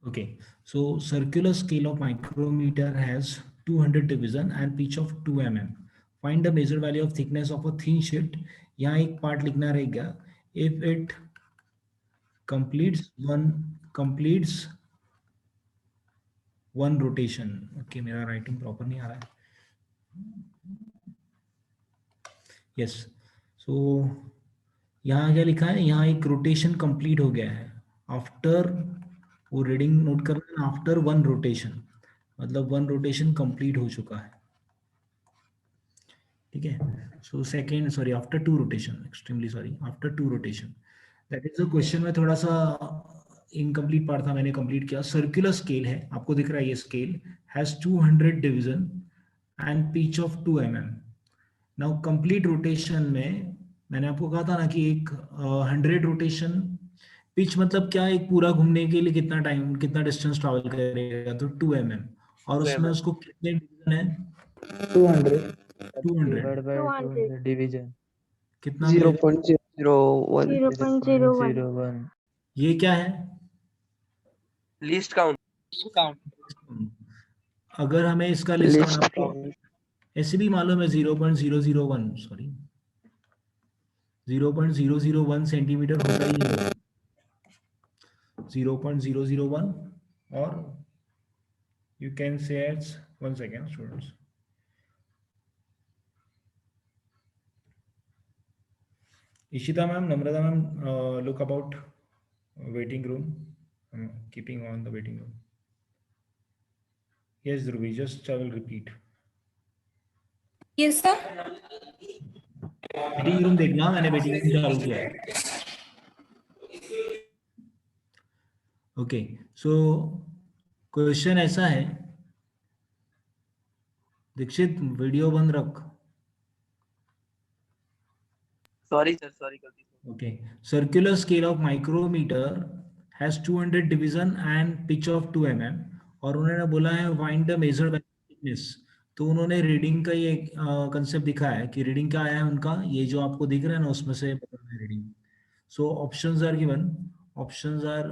Okay, so circular scale of micrometer has 200 division and pitch of 2 mm. Find the measured value of thickness of a thin sheet. यहाँ एक part लिखना रहेगा. If it completes one rotation. Okay, मेरा writing proper नहीं आ रहा है. Yes. So यहाँ क्या लिखा है? यहाँ एक रोटेशन कंप्लीट हो गया है. आफ्टर वो रीडिंग नोट करना है. आफ्टर वन रोटेशन मतलब वन रोटेशन कंप्लीट हो चुका है. ठीक है. So second sorry after two rotation extremely sorry after two rotation that is the question में थोड़ा सा इनकम्प्लीट पार्ट था. मैंने कंप्लीट किया. सर्कुलर स्केल है, आपको दिख रहा है ये scale has 200 division and pitch of 2 mm. Now complete rotation में मैंने आपको कहा था ना कि एक 100 रोटेशन पिच मतलब क्या, एक पूरा घूमने के लिए कितना टाइम कितना डिस्टेंस ट्रैवल करेगा, तो 2 mm. और उसमें उसको कितने डिवीजन है? 200 200. डिवाइड बाय 200 डिवीजन कितना मिलेगा? 0.001 0.01. ये क्या है? Least count. अगर हमें इसका लिस्ट Least आपको count. ऐसे भी मालूम है 0.001 सॉरी 0.001 सेंटीमीटर होता ही है. 0.001 और you can say as 1 second students. Ishita ma'am, Namrata ma'am, look about waiting room. Keeping on the waiting room. Yes, Dhruvi, just I will repeat. Yes, sir. Waiting room देखना, मैंने waiting room चालू किया है. Okay, so question ऐसा है. Dixit video बंद रख. Sorry sir, sorry गलती से. Okay, circular scale of micrometer has 200 division and pitch of 2 mm. और उन्होंने बोला है find the measured thickness. तो उन्होंने रीडिंग का ये कंसेप्ट दिखाया है कि रीडिंग क्या आया है उनका, ये जो आपको दिख रहा है ना उसमें से reading. So options are given. Options are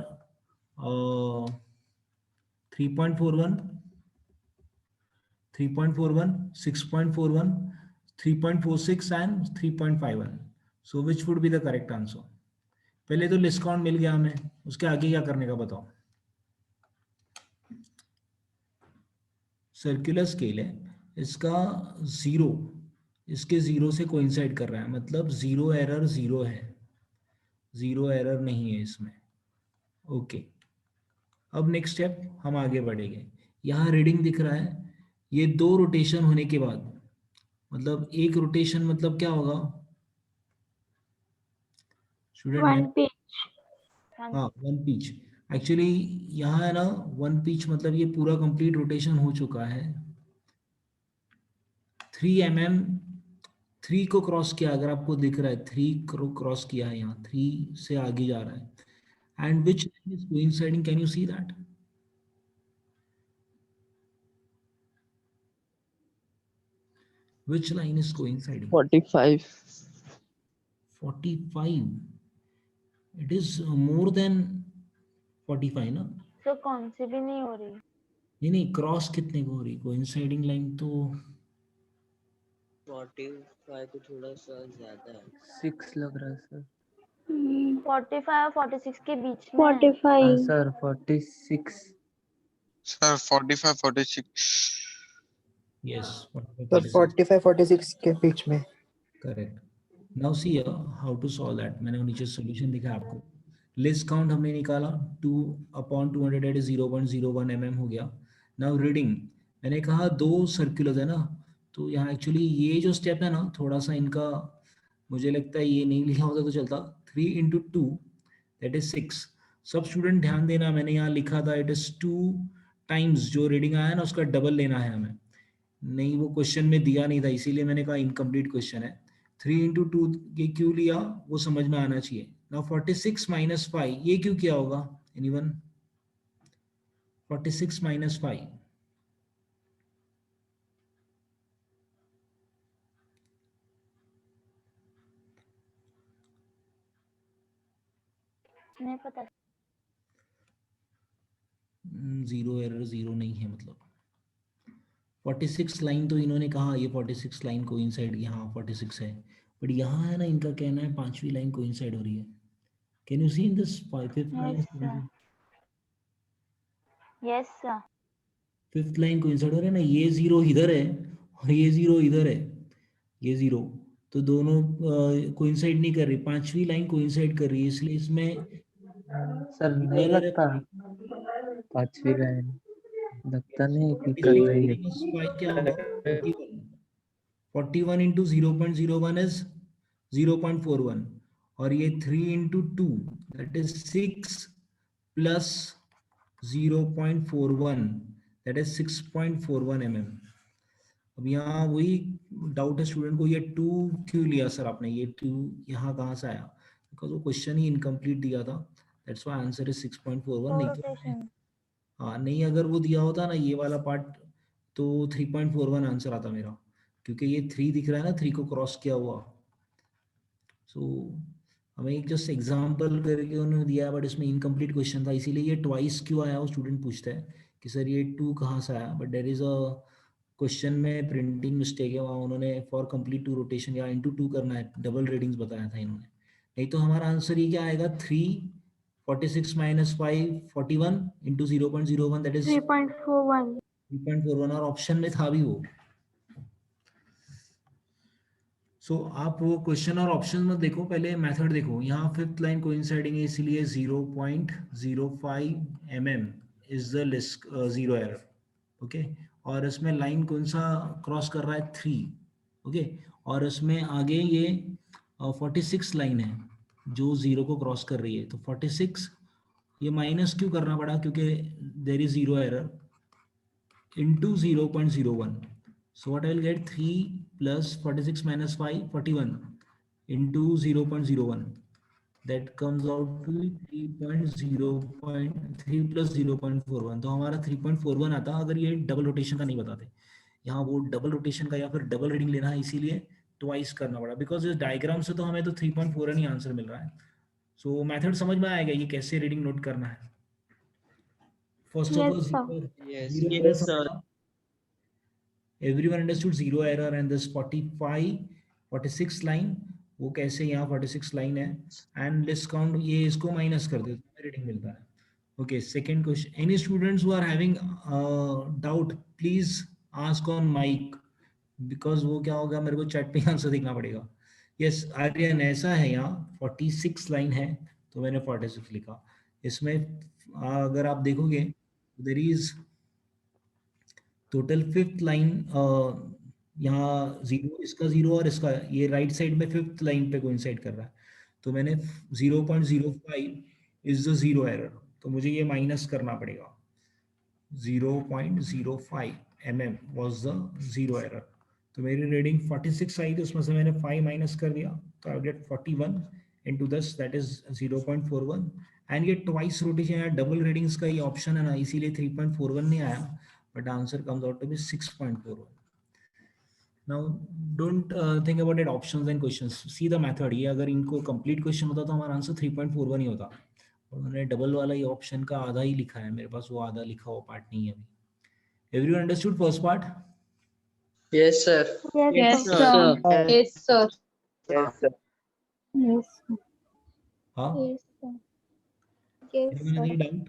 3.41 3.41 6.41 3.46 and 3.51. So which would be the correct answer? पहले तो लिस्ट काउंट मिल गया हमें, उसके आगे क्या करने का बताओ. सर्कुलर स्केल है, इसका जीरो इसके जीरो से कोइंसाइड कर रहा है, मतलब जीरो एरर जीरो है, जीरो एरर नहीं है इसमें. ओके, अब नेक्स्ट स्टेप हम आगे बढ़ेंगे. यहाँ रीडिंग दिख रहा है, ये दो रोटेशन होने के बाद मतलब एक रोटेशन मतलब क्या होगा स्टूडेंट? One pitch. हाँ, वन पिच. एक्चुअली यहाँ है ना वन पिच मतलब ये पूरा कंप्लीट रोटेशन हो चुका है. 3 mm 3 को क्रॉस किया, अगर आपको दिख रहा है 3 को क्रॉस किया है, यहाँ 3 से आगे जा रहा है. And which is coinciding, can you see that? Which line is coinciding? 45. 45. It is more than 45 ना? So कौन सी भी नहीं हो रही. नहीं नहीं, क्रॉस कितने को हो रही? कोइंसाइडिंग लाइन तो 45 तो थोड़ा सा ज्यादा है. 6 लग रहा है सर. 45 और 46 के बीच में. 45. सर 46. सर 45 46. yes. Sir, 45-46 के बीच में. Correct. Now see how to solve that. मैंने नीचे सॉल्यूशन दिखा आपको. लिस्ट काउंट हमने निकाला 2/200 दैट इज 0.01 mm हो गया. नाउ रीडिंग, मैंने कहा दो सर्कुलर है ना, तो यहाँ एक्चुअली ये जो स्टेप है ना थोड़ा सा इनका मुझे लगता है ये नहीं लिखा होता तो चलता. 3 into 2 दैट इज 6. सब स्टूडेंट ध्यान देना, मैंने यहाँ लिखा था इट इज 2 टाइम्स जो रीडिंग आया ना उसका डबल लेना है हमें. नहीं, वो क्वेश्चन में दिया नहीं था इसीलिए मैंने कहा इनकम्प्लीट क्वेश्चन है. 3 into 2 ये क्यों लिया वो समझ में आना चाहिए. नाउ 46 minus 5 ये क्यों किया होगा? एनीवन? 46 minus 5 नहीं पता. जीरो एरर जीरो नहीं है, मतलब 46 लाइन तो इन्होंने कहा ये 46 लाइन कोइंसाइड, यहाँ 46 है, बट यहाँ है ना इनका कहना है पांचवी लाइन कोइंसाइड हो रही है. Can you see in this fifth line? Yes, sir. Yes, sir. Fifth line coincide हो रही है ना, ये जीरो इधर है और ये जीरो इधर है, ये जीरो, तो दोनों कोइंसाइड नहीं कर रही, पांचवी लाइन कोइंसाइड कर रही है, इसलिए इसमें सर नहीं error है. लगता पांचवी लाइन लगता नहीं कि कर रही है. क्या होगा 41, 41 इंटू 0.01 इज 0.41 और ये 3 into 2 that is 6 plus 0.41 that is 6.41 mm. अब यहाँ वही डाउट है स्टूडेंट को, ये 2 क्यों लिया सर आपने, ये 2 यहाँ कहाँ से आया, बिकॉज वो क्वेश्चन ही इनकम्प्लीट दिया था, दैट्स व्हाई आंसर इज 6.41. नहीं तो Rotation. हाँ, नहीं अगर वो दिया होता ना ये वाला पार्ट तो 3.41 आंसर आता मेरा, क्योंकि ये 3 दिख रहा है ना, 3 को क्रॉस किया हुआ. सो हमें एक जस्ट एग्जांपल करके उन्होंने दिया, बट इसमें इनकम्प्लीट क्वेश्चन था, इसीलिए ये ट्वाइस क्यों आया वो स्टूडेंट पूछता है कि सर ये 2 कहाँ से आया, but there is a question में प्रिंटिंग मिस्टेक है, वहाँ उन्होंने फॉर कंप्लीट 2 रोटेशन या इंटू 2 करना है, डबल रीडिंग्स बताया था इन्होंने. नहीं तो हमारा आंसर ये क्या आएगा, 3 46 minus 5 41 into 0.01 that is 3.41. 3.41 और ऑप्शन में था भी वो. सो आप वो क्वेश्चन और ऑप्शन में देखो, पहले मेथड देखो. यहाँ फिफ्थ लाइन कोइंसाइडिंग है इसलिए 0.05 mm is the list zero error. Okay, और इसमें लाइन कौन सा क्रॉस कर रहा है, 3. ओके, और इसमें आगे ये 46 लाइन है जो जीरो को क्रॉस कर रही है, तो 46 ये माइनस क्यों करना पड़ा, क्योंकि there is zero error into 0.01. So what I will get, 3 plus 46 minus 5 41 into 0.01, that comes out to 3 plus 0.41. तो हमारा 3.41 आता अगर ये डबल रोटेशन का नहीं बताते. यहाँ वो डबल रोटेशन का या फिर डबल रीडिंग लेना है, इसीलिए ट्वाइस करना पड़ा, बिकॉज इस डायग्राम से तो हमें तो 3.4 ही आंसर मिल रहा है. सो मेथड समझ में आएगा ये कैसे रीडिंग नोट करना है. First of Yes, sir. Yes. All everyone understood zero error and this 45 46 line वो कैसे यहाँ 46 लाइन है एंड डिस्काउंट ये इसको माइनस कर दे तो रीडिंग मिलता है. Okay, second question, any students who are having doubt please ask on mic, because वो क्या होगा मेरे को चैट पे आंसर देखना पड़ेगा. यस आर्यन, ऐसा है यहाँ 46 लाइन है तो मैंने 46 लिखा. इसमें अगर आप देखोगे there is total fifth line, यहाँ जीरो, इसका जीरो और इसका ये राइट साइड में फिफ्थ लाइन पे कोइंसाइड कर रहा है, तो मैंने 0.05 इज द जीरो एरर, तो मुझे ये माइनस करना पड़ेगा. 0.05 mm was the zero error, तो मेरी रीडिंग 46 आई, तो उसमें से मैंने 5 माइनस कर दिया, तो I get 41 into this that is 0.41. And ये ट्वाइस रोटेशन या डबल रीडिंग्स का ये ऑप्शन है ना, इसीलिए 3.41 नहीं आया, but answer comes out to be 6.41. Now don't think about it options and questions, see the method. ये अगर इनको complete question होता तो हमारा आंसर 3.41 ही होता, और उन्होंने डबल वाला ये ऑप्शन का आधा ही लिखा है, मेरे पास वो आधा लिखा हुआ पार्ट नहीं है अभी. Everyone understood first part? Yes, sir. Yes, sir. Yes, sir. Yes, sir. Yes, sir. हाँ, Yes, sir. Yes, anyone sir. any doubt?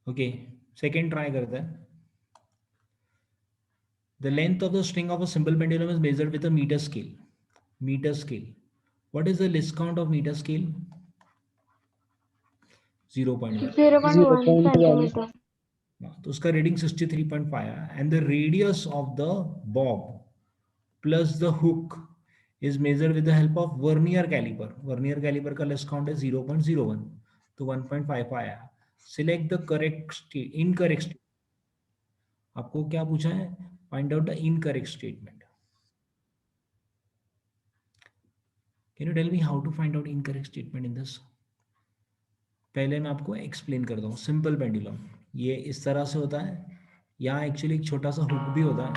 Okay, second try करते हैं. The length of the string of a simple pendulum is measured with a meter scale. Meter scale. What is the least count of meter scale? 0.1. 0.1 centimeter. तो उसका reading 63.5 है. And the radius of the bob plus the hook is measured with the help of vernier caliper. Vernier caliper का least count है 0.01, तो 1.55 आया. Select the correct incorrect statement. आपको क्या पूछा है, find out the incorrect statement. Can you tell me how to find out incorrect statement in this. पहले मैं आपको एक्सप्लेन करता हूँ. सिंपल पेंडुलम ये इस तरह से होता है, यहाँ एक्चुअली एक छोटा सा हुक भी होता है.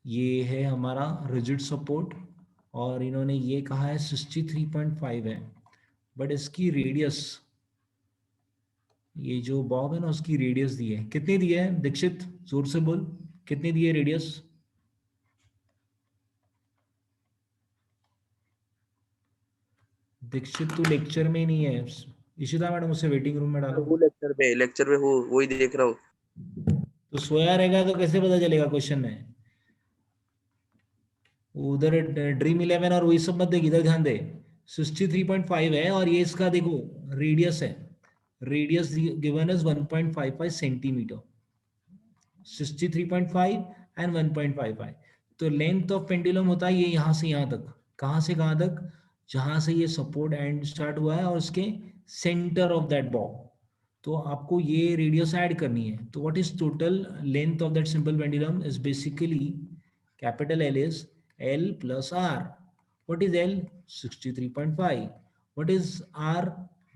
ये है हमारा रिजिड सपोर्ट और इन्होंने ये कहा है 63.5 है, बट इसकी रेडियस, ये जो बॉब है ना उसकी रेडियस दी है, कितनी दी है दीक्षित, जोर से बोल, कितनी दी है रेडियस? दीक्षित तू लेक्चर में ही नहीं है, इशिता मैडम उसे वेटिंग रूम में डालो। वो लेक्चर पे हूँ, वही देख रहा हूँ। तो सोया रहेगा तो कैसे पता चलेगा क्वेश्चन में? उधर ड्रीम 11 और वही सब मत देख, इधर ध्यान दे। 63.5 है और ये इसका देखो रेडियस है, radius given is 1.55 centimetre, 63.5 and 1.55। तो लेंथ ऑफ पेंडुलम होता है ये यहाँ से यहाँ तक, कहाँ से कहाँ तक, जहाँ से ये सपोर्ट एंड स्टार्ट हुआ है और उसके सेंटर ऑफ दैट बॉब। तो आपको ये रेडियस ऐड करनी है। तो what is total length of that simple pendulum is basically capital L is L plus R. What is L? 63.5. What is R?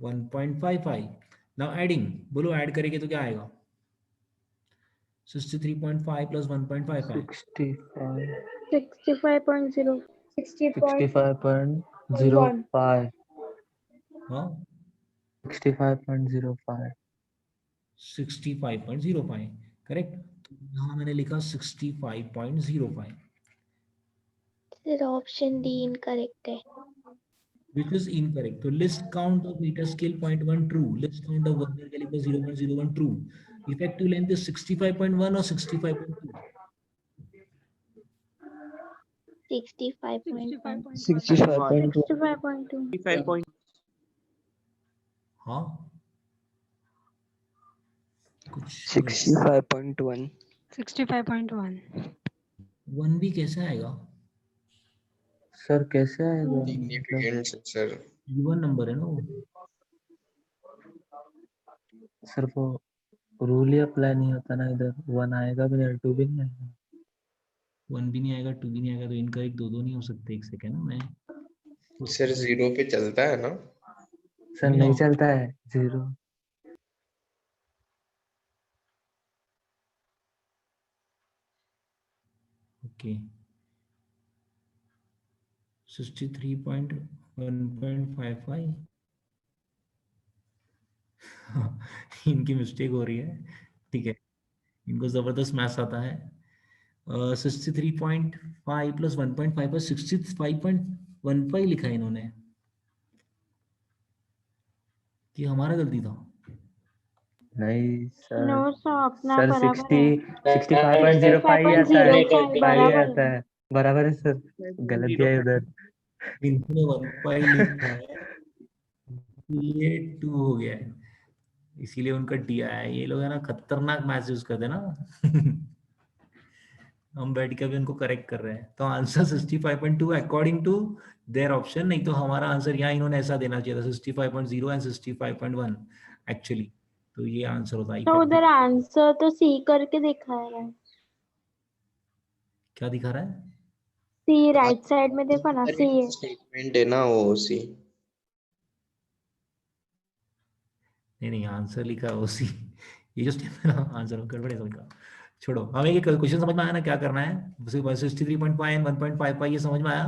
1.55. Now adding, बोलो ऐड करेंगे तो क्या आएगा? 63.5 plus 1.55. 65. 65.0. 65.05. हाँ 65.05. 65.05 करेक्ट। तो यहाँ मैंने लिखा 65.05 Sir, option D incorrect है. which is incorrect. तो list count of meter scale 0.1 true, list count of Vernier caliper 0.01 true, effective length is 65.1 or 65.2? 65.1. 65.2. 65.2. हाँ कुछ 65.1. 65.1. 1 भी कैसे आएगा? सर कैसे आएगा? मतलब Significant sir. इवन नंबर है ना वो। सर वो रूल ही अप्लाई नहीं होता ना, इधर 1 आएगा भी नहीं, 2 भी नहीं आएगा। 1 भी नहीं आएगा 2 भी नहीं आएगा, तो इनकरेक्ट दो नहीं हो सकते। एक सेकेंड मैं सर 0 पे चलता है ना? सर नहीं चलता है 0। ओके 63.1.55 इनकी मिस्टेक हो रही है, ठीक है, इनको जबरदस्त मैथ्स आता है। 63.5 प्लस 1.5 पर 65.15 लिखा है इन्होंने, कि हमारा गलती था। नहीं सर, No, sir, अपना सर बराबर 60 है. 65.05 ही आता है, 65.05 बराबर आता है. है, बराबर है सर, गलत दिया है उधर। इन्होंने 1.5 लिखा है, ये 2 हो गया है, इसीलिए उनका डी आया है। ये लोग है ना खतरनाक मैथ्स यूज करते हैं ना हम बैठ के भी उनको करेक्ट कर रहे हैं। तो answer 65.2 according to their option, नहीं तो हमारा आंसर यहाँ इन्होंने ऐसा देना चाहिए था 65.0 एंड 65.1 एक्चुअली। तो ये आंसर होता है। तो उधर आंसर तो C करके दिखा है. क्या दिखा रहा है? C राइट साइड में देखो ना, C है. स्टेटमेंट है ना वो सी। नहीं नहीं आंसर लिखा है उसी ये जो स्टेप है ना आंसर गड़बड़ है सबका। छोड़ो, हमें ये क्वेश्चन समझ में आया ना क्या करना है? 63.5 एंड 1.55 ये समझ में आया?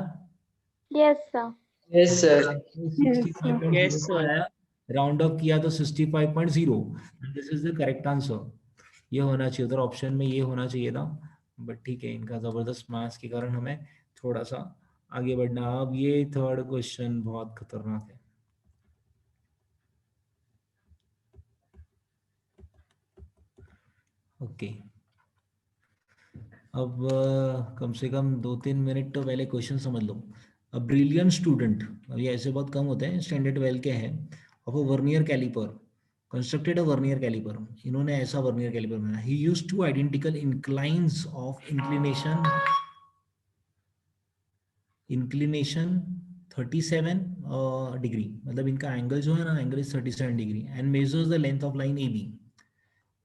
Yes, sir. Yes, sir. 65.05 आया, राउंड ऑफ किया तो 65.0, this is the correct answer. ये होना चाहिए उधर ऑप्शन में, ये होना चाहिए था, बट ठीक है, इनका जबरदस्त मार्क्स के कारण हमें थोड़ा सा आगे बढ़ना। अब ये थर्ड क्वेश्चन बहुत खतरनाक है। ओके अब कम से कम 2-3 मिनट तो पहले क्वेश्चन समझ लो। अ ब्रिलियंट स्टूडेंट, ये ऐसे बहुत कम होते हैं, स्टैंडर्ड 12 के हैं, of a vernier caliper constructed a vernier caliper, इन्होंने ऐसा वर्नियर कैलिपर बनाया। He used two identical inclines of inclination 37 degree, मतलब इनका एंगल जो है ना, angle is 37 degree, and measures the length of line A B.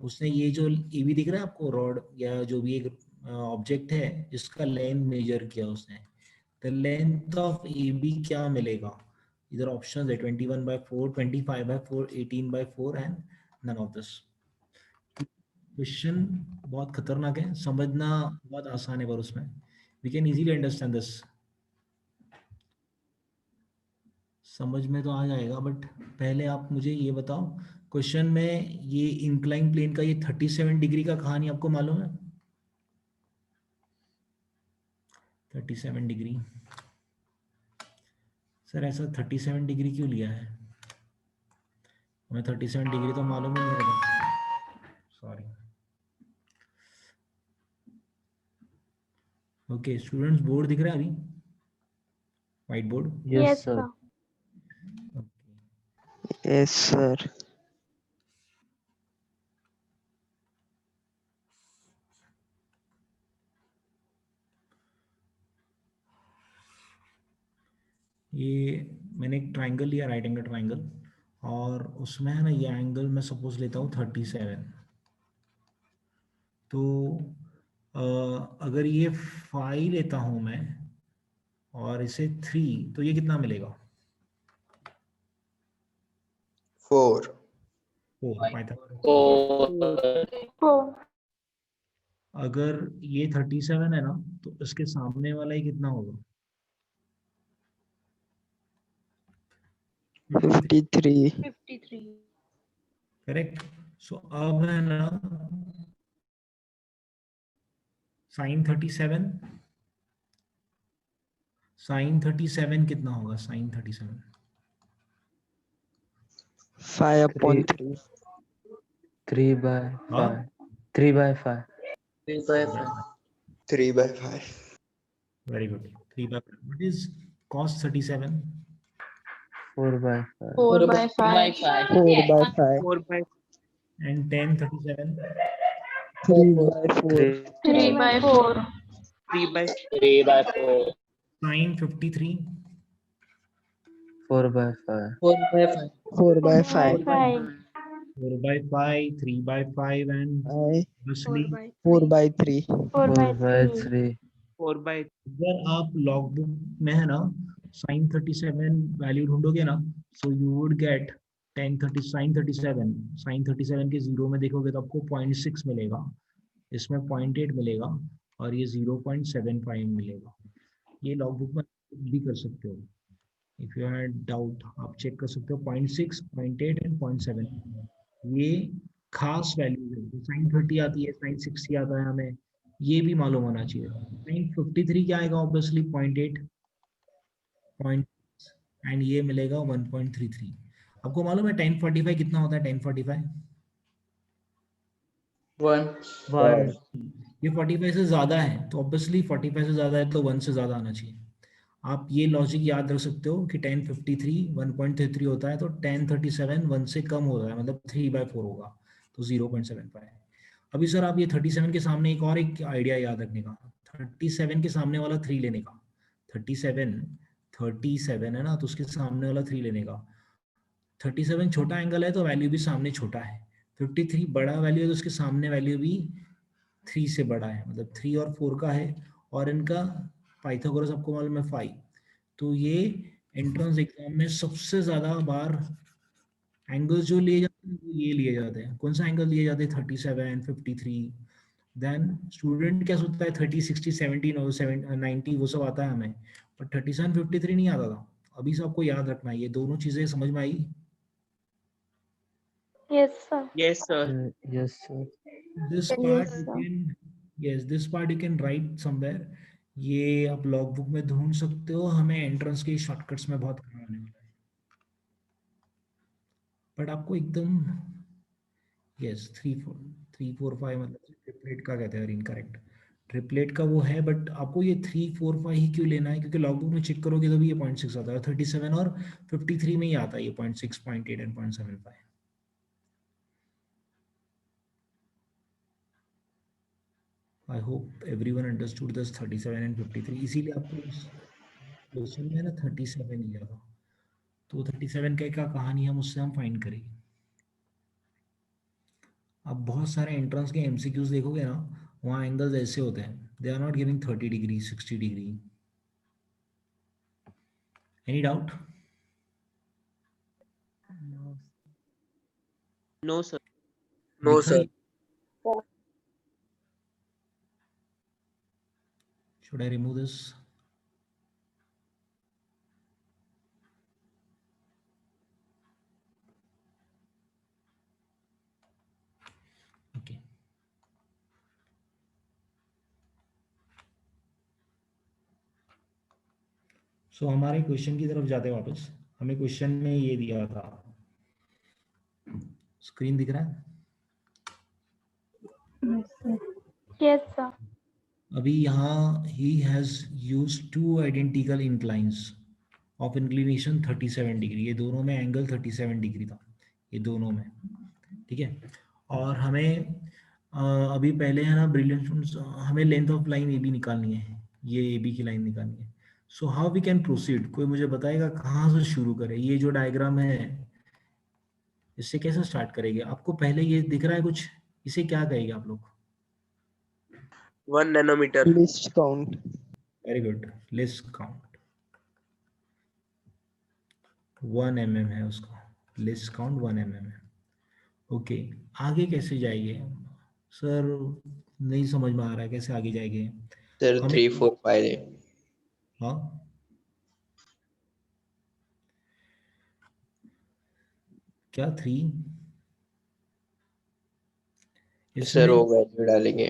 उसने ये जो ए बी दिख रहा है आपको, रॉड या जो भी एक ऑब्जेक्ट है, इसका लेंथ मेजर किया उसने। The length of A B क्या मिलेगा? इधर ऑप्शन है 21/4, 25/4, 18/4 and none of this. Question बहुत खतरनाक है, समझना बहुत आसान है, पर उसमें we can easily understand this. समझ में तो आ जाएगा, बट पहले आप मुझे ये बताओ, क्वेश्चन में ये इंक्लाइन प्लेन का ये 37 डिग्री का कहानी आपको मालूम है? 37 डिग्री, सर ऐसा 37 डिग्री क्यों लिया है? हमें 37 डिग्री तो मालूम ही नहीं होगा, सॉरी। ओके स्टूडेंट्स, बोर्ड दिख रहा है अभी, white board? Yes sir. Yes, sir. ये मैंने एक ट्राइंगल लिया, राइट एंगल ट्राइंगल, और उसमें है ना ये एंगल मैं सपोज लेता हूँ 37। तो अगर ये 5 लेता हूँ मैं और इसे 3, तो ये कितना मिलेगा? 4 4 पाइथागोरस। 4 अगर ये 37 है ना, तो इसके सामने वाला ही कितना होगा? 53. 53. करेक्ट। सो अब है ना साइन 37, साइन 37 कितना होगा? साइन 37 5/3. 3/5. हाँ 3/5. 3/5. 3/5 very good. 3/5। What is cos 37? 4/5. 4/5. 4/5. And tan 37? 3/4. 3/4. sin 53? 4/5. 4/5. 4/5. 5 4/5, 3/5 and obviously 4/3. 4/3 4/3. अगर आप लॉग बुक में है ना sin 37 वैल्यू ढूंढोगे ना, so you would get tan 30 sin 37 के जीरो में देखोगे तो आपको 0.6 मिलेगा, इसमें 0.8 मिलेगा और ये 0.75 मिलेगा। ये लॉग बुक में भी कर सकते हो, इफ यू हैड डाउट आप चेक कर सकते हो। 0.6, 0.8 एंड 0.7 ये खास वैल्यू है। साइन 30 आती है, साइन 60 आता है, हमें ये भी मालूम होना चाहिए। साइन 53 क्या आएगा? ऑब्वियसली 0.8 पॉइंट एंड ये मिलेगा 1.33। आपको मालूम है tan 45 कितना होता है? tan 45 1. ये 45 से ज्यादा है, तो ऑब्वियसली 45 से ज्यादा है तो 1 से ज्यादा आना चाहिए। आप ये लॉजिक याद रख सकते हो कि tan 53 1.33 होता है, तो tan 37 1 से कम हो रहा है, मतलब 3/4 होगा, तो 0.75। अभी सर आप ये 37 के सामने एक और एक आइडिया याद रखने का, 37 के सामने वाला 3 लेने का। 37 है ना, तो उसके सामने वाला 3 लेने का। 37 छोटा एंगल है तो वैल्यू भी सामने छोटा है, 53 बड़ा वैल्यू है तो उसके सामने वैल्यू भी 3 से बड़ा है, मतलब 3 और 4 का है, और इनका पाइथागोरस आपको मालूम है 5। तो ये एंट्रेंस एग्जाम में सबसे ज्यादा बार एंगल्स जो लिए जाते हैं वो ये लिए जाते हैं। कौन सा एंगल लिए जाते हैं? 37, 53। देन स्टूडेंट क्या सोचता है 30, 60, 70 और 90 वो सब आता है हमें, पर 37, 53 नहीं आता था। अभी से आपको याद रखना है, ये दोनों चीजें समझ में आई? yes sir Yes, sir. This Yes, part you sir. Can, yes this part you can write somewhere. ये आप लॉग बुक में ढूंढ सकते हो, हमें एंट्रेंस के शॉर्टकट्स में बहुत काम आने वाला है। बट आपको एकदम यस 3 4 मतलब ट्रिपलेट का कहते हैं, इनकरेक्ट। ट्रिपलेट का वो है, बट आपको ये 3 4 5 ही क्यों लेना है? क्योंकि लॉग बुक में चेक करोगे तो भी ये 0.6 आता है, 37 और 53 में ही आता है ये 0.6, 0.8 and 0.75। I hope everyone understood this 37 and 53। इसीलिए आपको इस क्वेश्चन में ना 37 लिया था, तो 37 का क्या कहानी है उससे हम फाइंड करेंगे। अब बहुत सारे एंट्रेंस के एमसीक्यूज देखोगे ना, वहाँ एंगल्स ऐसे होते हैं, they are not giving 30 degree 60 degree. Any doubt? No sir. Should I remove this? So हमारे क्वेश्चन की तरफ जाते हैं वापस। हमें क्वेश्चन में ये दिया था, स्क्रीन दिख रहा है? Yes, sir. अभी यहाँ he has used two identical inclines of inclination 37 degree. ये दोनों में एंगल 37 डिग्री था, ये दोनों में, ठीक है। और हमें अभी पहले है ना ब्रिलियंट, हमें length of line A B निकालनी है, ये ए बी की लाइन निकालनी है। So how we can proceed? कोई मुझे बताएगा कहाँ से शुरू करें? ये जो डायग्राम है इससे कैसे स्टार्ट करेंगे? आपको पहले ये दिख रहा है कुछ, इसे क्या कहेंगे आप लोग? 1 nanometer. Least count. Very good, let's count 1 mm है उसका, लेट्स काउंट 1 mm है। ओके, आगे कैसे जाएंगे सर? नहीं समझ में आ रहा है कैसे आगे जाएंगे। Sir, हमें 3, 4, 5 है। हाँ, क्या 3? सर इसमें वो वैल्यू डालेंगे,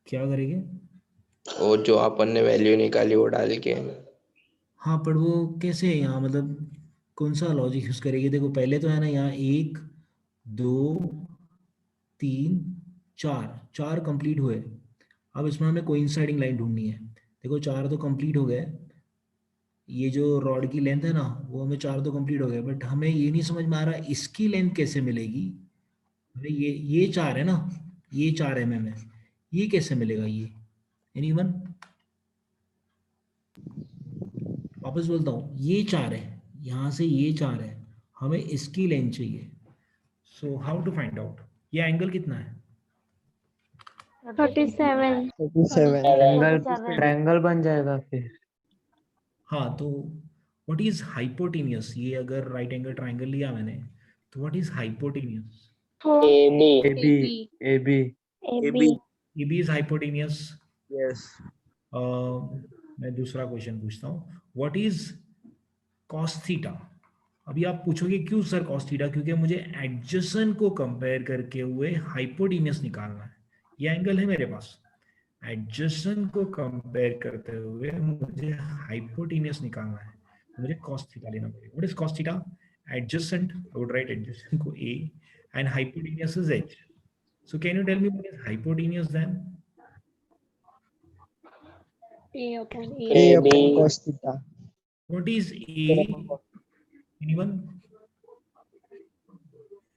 क्या करेंगे? वो जो अपन ने वैल्यू निकाली वो डाल के। हाँ, पर वो कैसे है यहाँ, मतलब कौन सा लॉजिक यूज करेंगे? देखो पहले तो है ना यहाँ 1 2 3 4, 4 कंप्लीट हुए। अब इसमें हमें कोइंसाइडिंग लाइन ढूंढनी है। देखो 4 तो कंप्लीट हो गए, ये जो रॉड की लेंथ है ना वो हमें 4 तो कंप्लीट हो गए, बट हमें ये नहीं समझ में आ रहा इसकी लेंथ कैसे मिलेगी। अरे ये 4 है ना, ये 4 mm है, ये कैसे मिलेगा? ये एनीवन? वापस बोलता हूँ, ये 4 है, यहाँ से ये 4 है, हमें इसकी लेंथ चाहिए। So how to find out? ये एंगल कितना है? 37. 37. एंगल 37. ट्रायंगल बन जाएगा फिर। हाँ, तो व्हाट इज हाइपोटेनियस? ये अगर राइट एंगल ट्राइंगल लिया मैंने, तो what is hypotenuse? 4. A B AB. A B is hypotenuse. Yes. मैं दूसरा क्वेश्चन पूछता हूँ, व्हाट इज कॉस थीटा? अभी आप पूछोगे क्यों सर कॉस थीटा? क्योंकि मुझे एडजेसेंट को कंपेयर करके हुए हाइपोटेनियस निकालना है। ये एंगल है मेरे पास, एडजेसेंट को कंपेयर करते हुए मुझे हाइपोटेनियस निकालना है, मुझे कॉस थीटा लेना पड़ेगा। What is cos theta? Adjacent, I would write adjacent को a and hypotenuse is h. So can you tell me what is hypotenuse then? A upon cos theta. What is a? Anyone?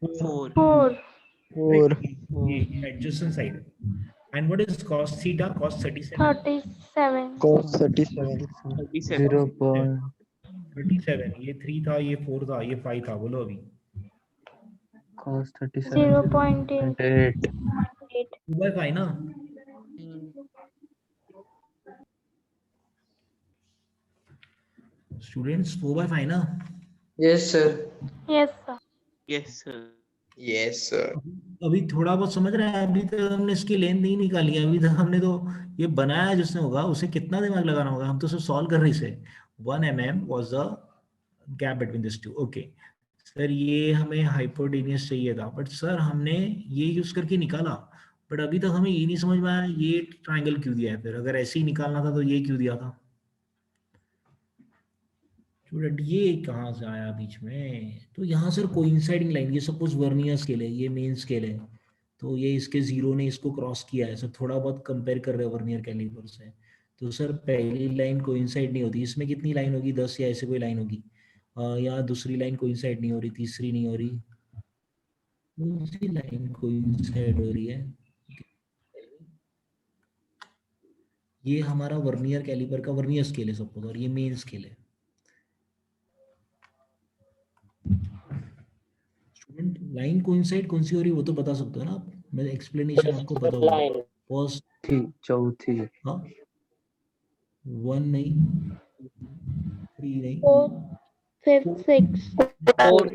4. 4. 4. Adjacent side. And what is cos theta? Cos 37. 37. Cos 37. 0.37 37. ये 3 था, ये 4 था, ये 5 था। बोलो अभी। cos 37 0.8. 0.8 2 by 5 ना? Students 4 by 5 ना? Yes, sir. Yes, sir. Yes, sir. Yes, sir. अभी थोड़ा बहुत समझ रहे हैं? अभी तक हमने इसकी लेंथ नहीं निकाली है, अभी तक हमने तो ये बनाया जिसने होगा उसे कितना दिमाग लगाना होगा, हम तो सिर्फ सॉल्व कर रहे इसे। 1 mm was the gap between these two. Okay sir, ये हमें हाइपोटेनियस चाहिए था, बट सर हमने ये यूज करके निकाला, बट अभी तक हमें ये नहीं समझ में आया ये ट्राइंगल क्यों दिया है। फिर अगर ऐसे ही निकालना था तो ये क्यों दिया था? स्टूडेंट ये कहाँ से आया बीच में? तो यहाँ सर कोइंसाइडिंग लाइन, ये सपोज वर्नियर स्केल है, ये मेन स्केल है, तो ये इसके जीरो ने इसको क्रॉस किया है। सर थोड़ा बहुत कंपेयर कर रहे हैं वर्नियर कैलिपर से, तो सर पहली लाइन कोइंसाइड नहीं होती, इसमें कितनी लाइन होगी? 10 या ऐसे कोई लाइन होगी। यहाँ दूसरी लाइन कोइंसाइड नहीं हो रही, तीसरी नहीं हो रही, दूसरी लाइन कोइंसाइड हो रही है। ये हमारा वर्नियर कैलिपर का वर्नियर स्केल है सपोज, और ये मेन स्केल है। स्टूडेंट लाइन कोइंसाइड कौन सी हो रही है वो तो बता सकते हो ना आप? मैं एक्सप्लेनेशन आपको पता होगा। फर्स्ट चौथी हाँ, 1 नहीं, 3 नहीं, 4. 5th, 6th. 4th.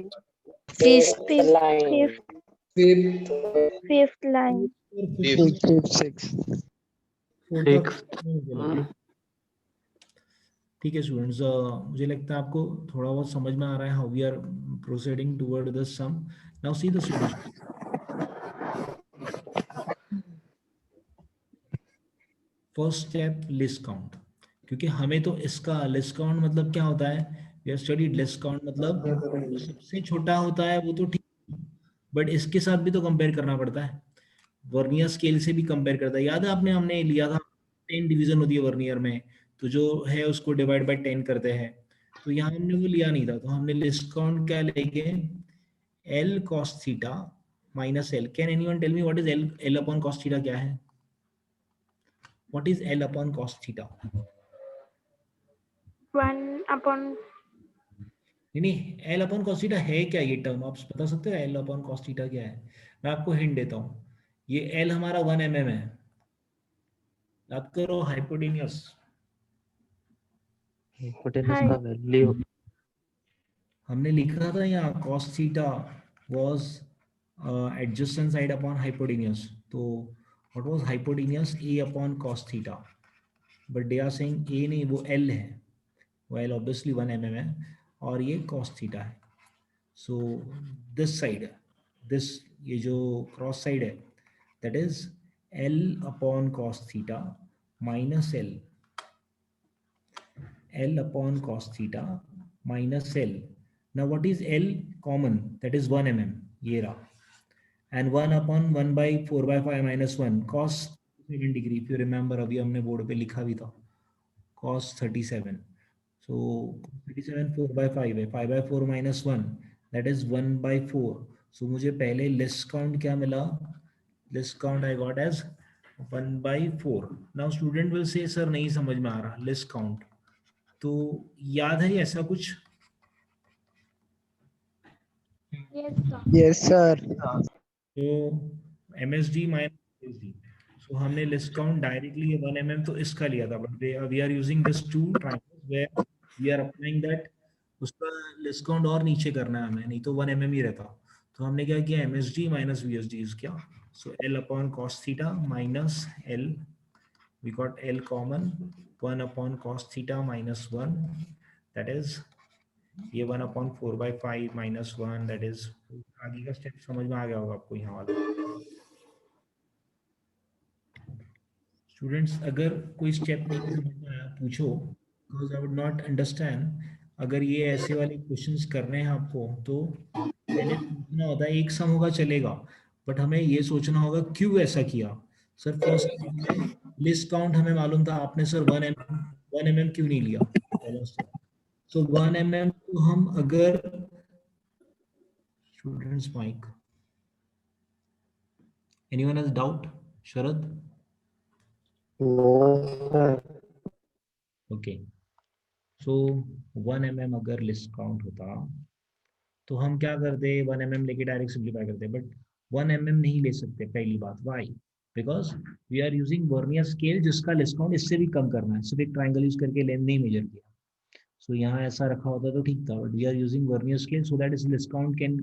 5th. Fifth. 5th line. 5th, 6th. ठीक है स्टूडेंट्स, मुझे लगता है आपको थोड़ा बहुत समझ में आ रहा है how we are proceeding toward the sum. Now see the solution. First step, least count. क्योंकि हमें तो इसका लिस्ट काउंट मतलब क्या होता है, we have studied least count मतलब जो सबसे छोटा होता है वो तो ठीक, बट इसके साथ भी तो कंपेयर करना पड़ता है, वर्नियर स्केल से भी कंपेयर करता है। याद है आपने, हमने लिया था 10 डिवीजन होती है वर्नियर में, तो जो है उसको डिवाइड बाय 10 करते हैं, तो यहाँ हमने वो लिया नहीं था, तो हमने लिस्ट काउंट क्या लेंगे, L cos theta minus L. Can anyone tell me what is L, L upon cos theta क्या है, what is L upon cos theta? 1/, नहीं नहीं, एल अपॉन कॉस थीटा है क्या, ये टर्म आप बता सकते हो, एल अपॉन कॉस थीटा क्या है? मैं आपको हिंट देता हूँ, ये एल हमारा 1 mm है, याद करो, हाइपोटेनियस। हिपोटेनस हाँ का वैल्यू हमने लिखा था यहाँ cos theta was adjacent side upon hypotenuse, तो what was hypotenuse, a upon cos theta, but they are saying a नहीं, वो l है, वो l obviously 1 mm है, और ये cos theta है, so this side, this ये जो cross side है, that is l upon cos theta minus L upon cos theta minus L. Now what is L common? That is 1 mm. ये रहा. And 1 upon 1 by 4 by 5 minus 1 cos 7 degree. If you remember, अभी हमने board पे लिखा भी था cos 37. So 37 4 by 5 है, 5 by 4 minus 1 that is 1 by 4. So मुझे पहले list count क्या मिला? List count I got as 1 by 4. Now student will say sir नहीं समझ में आ रहा list count. तो याद है ऐसा कुछ? yes sir. Yes, sir. तो MSD माइनस MSD, सो हमने लिस्ट काउंट डायरेक्टली 1 mm तो इसका लिया था, but we are using this two triangles where we are applying that, उसका लिस्ट काउंट और नीचे करना है हमें, नहीं तो 1 mm ही रहता। तो हमने क्या किया, MSD माइनस VSD इज क्या, सो L upon cos theta minus L, we got L common, 1 upon cos theta minus 1, that is ये 1 upon 4 by 5 minus 1, that is, आगे का स्टेप समझ में आ गया होगा आपको यहाँ वाला। स्टूडेंट्स अगर कोई स्टेप नहीं समझ में आया पूछो, because I would not understand. अगर ये ऐसे वाले क्वेश्चंस करने हैं आपको, तो पहले सोचना होता है, एक सम होगा चलेगा, बट हमें ये सोचना होगा क्यों ऐसा किया। सर फर्स्ट लिस्ट काउंट हमें मालूम था, आपने सर 1 mm क्यों नहीं लिया पहला स्टेप। सो 1 mm को हम अगर, students mic, anyone has doubt? Sharad? No, sir. Okay, so 1 mm अगर लिस्ट काउंट होता तो हम क्या करते, 1 mm लेके डायरेक्ट सिंप्लीफाई करते, बट 1 mm नहीं ले सकते, पहली बात, why, because we are using vernier scale जिसका लिस्ट काउंट इससे भी कम करना है, सिर्फ एक ट्राइंगल यूज करके लेंथ नहीं मेजर किया। सो यहाँ ऐसा रखा होता तो ठीक था, but we are using vernier scale so that इस least count can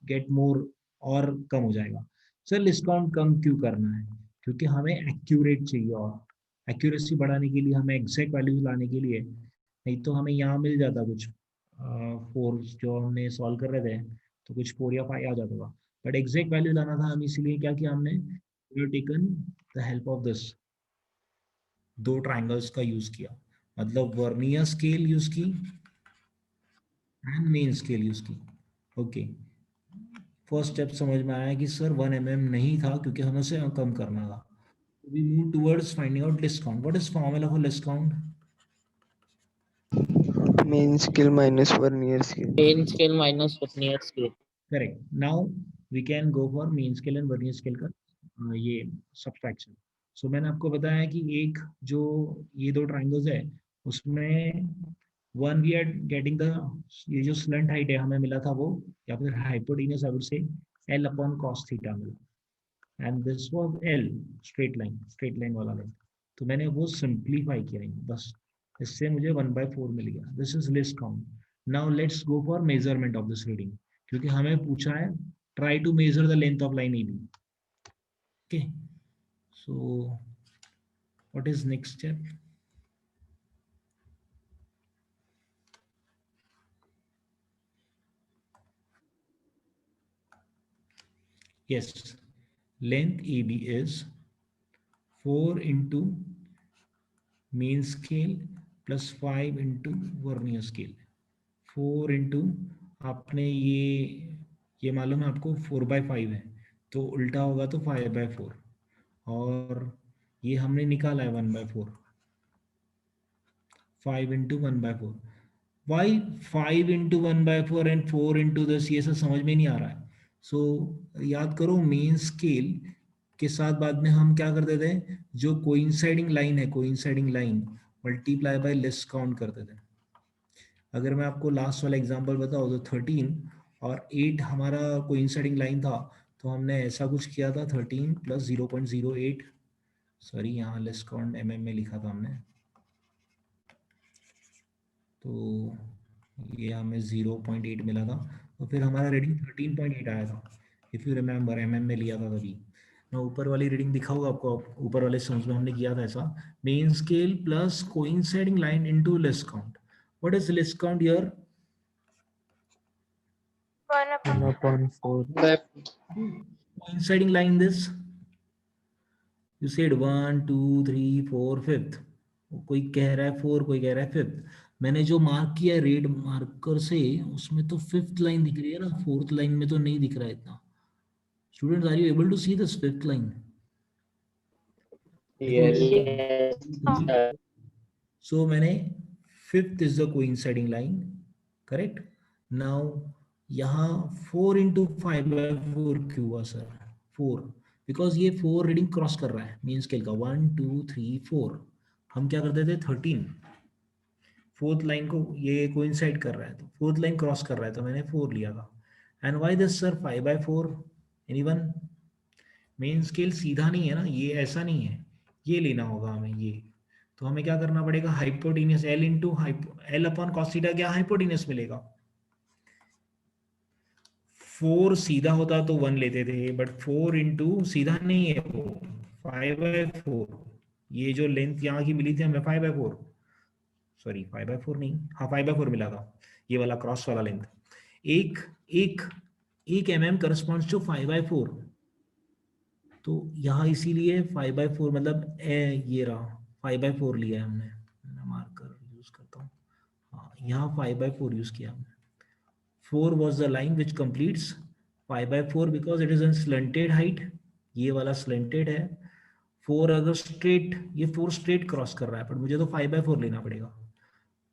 get more, और कम हो जाएगा। सर लिस्ट काउंट कम क्यों करना है, क्योंकि हमें एक्यूरेट चाहिए, और एक्यूरेसी बढ़ाने के लिए, हमें एग्जैक्ट वैल्यूज लाने के लिए, नहीं तो हमें यहाँ मिल जाता कुछ 4 जो हमने सॉल्व कर रहे थे, तो कुछ 4 या 5 आ जाता था, बट एग्जैक्ट वैल्यू लाना था हम, इसीलिए क्या किया हमने, taken the help of this, दो ट्राइंगल्स का यूज किया, मतलब वर्नियर स्केल यूज की एंड मेन स्केल यूज की। ओके, फर्स्ट स्टेप समझ में आया कि सर 1 mm नहीं था क्योंकि हमें उसे कम करना था। We move towards finding out least count. What is formula for least count? Mean scale minus vernier scale. Main scale minus vernier scale. Correct, now we can go for main scale and vernier scale का ये subtraction. सो मैंने आपको बताया कि एक जो ये दो ट्राइंगल्स है उसमें one we are getting the, ये जो स्लंट हाइट है हमें मिला था वो, या फिर hypotenuse I would say, L upon cos theta मिला, and this was L, straight line वाला लाइन, तो मैंने वो सिंप्लीफाई किया बस, इससे मुझे 1/4 मिल गया। This is least count. Now let's go for measurement of this reading, क्योंकि हमें पूछा है try to measure the length of line AB। Okay, so what is next step? Yes, length AB is 4 into mean scale plus 5 into vernier scale, 4 into आपने ये मालूम है आपको 4/5 है, तो उल्टा होगा तो 5/4, और ये हमने निकाला है 1/4, 5 into 1/4। Why 5 into 1/4 and 4 into this, ये सब समझ में नहीं आ रहा है। सो याद करो मेन स्केल के साथ बाद में हम क्या करते थे, जो कोइंसाइडिंग लाइन है, coinciding line multiply by list count करते थे। अगर मैं आपको लास्ट वाला एग्जांपल बताऊं तो 13 और 8 हमारा कोइंसाइडिंग लाइन था, तो हमने ऐसा कुछ किया था 13 प्लस 0.08, सॉरी यहाँ लिस्ट काउंट mm में लिखा था हमने, तो ये हमें 0.8 मिला था, तो फिर हमारा रीडिंग 13.8 आया था, इफ़ यू रिमेंबर mm में लिया था तभी। मैं ऊपर वाली रीडिंग दिखाऊंगा आपको, ऊपर वाले सम्स में हमने किया था ऐसा, main scale plus coinciding line into list count. What is least count here? 1/4. Coinciding line this, you said 1 2 3 4 5th, कोई कह रहा है 4, कोई कह रहा है 5th। मैंने जो मार्क किया है रेड मार्कर से, उसमें तो 5th लाइन दिख रही है ना, 4th लाइन में तो नहीं दिख रहा है इतना। Students, are you able to see this 5th line? Yes, sir. So मैंने 5th is the coinciding line, correct? Now यहाँ 4 into 5/4 क्यों हुआ सर? 4, बिकॉज ये 4 रीडिंग क्रॉस कर रहा है मेन स्केल का, 1 2 3 4। हम क्या करते थे 13, 4th लाइन को ये कोइंसाइड कर रहा है, तो 4th लाइन क्रॉस कर रहा है, तो मैंने 4 लिया था। And why this sir 5/4? Anyone? Main scale सीधा नहीं है ना, ये ऐसा नहीं है, ये लेना होगा हमें ये, तो हमें क्या करना पड़ेगा, hypotenuse L into L upon cos theta, क्या हाइपोटेनियस मिलेगा। 4 सीधा होता तो 1 लेते थे, बट 4 इंटू सीधा नहीं है वो, 5/4, ये जो लेंथ यहाँ की मिली थी हमें 5/4, सॉरी 5/4 नहीं, हाँ 5/4 मिला था, ये वाला क्रॉस वाला लेंथ, एक एक एक mm करस्पॉन्ड्स टू 5/4, तो यहाँ इसीलिए 5/4 मतलब ये रहा 5/4 लिया है हमने, मैं मार्कर यूज करता हूँ, हाँ यहाँ 5/4 यूज किया हमने। 4 was the line which completes 5/4 because it is in slanted height, ये वाला slanted है। 4 अगर straight, ये 4 straight क्रॉस कर रहा है, पर मुझे तो 5/4 लेना पड़ेगा।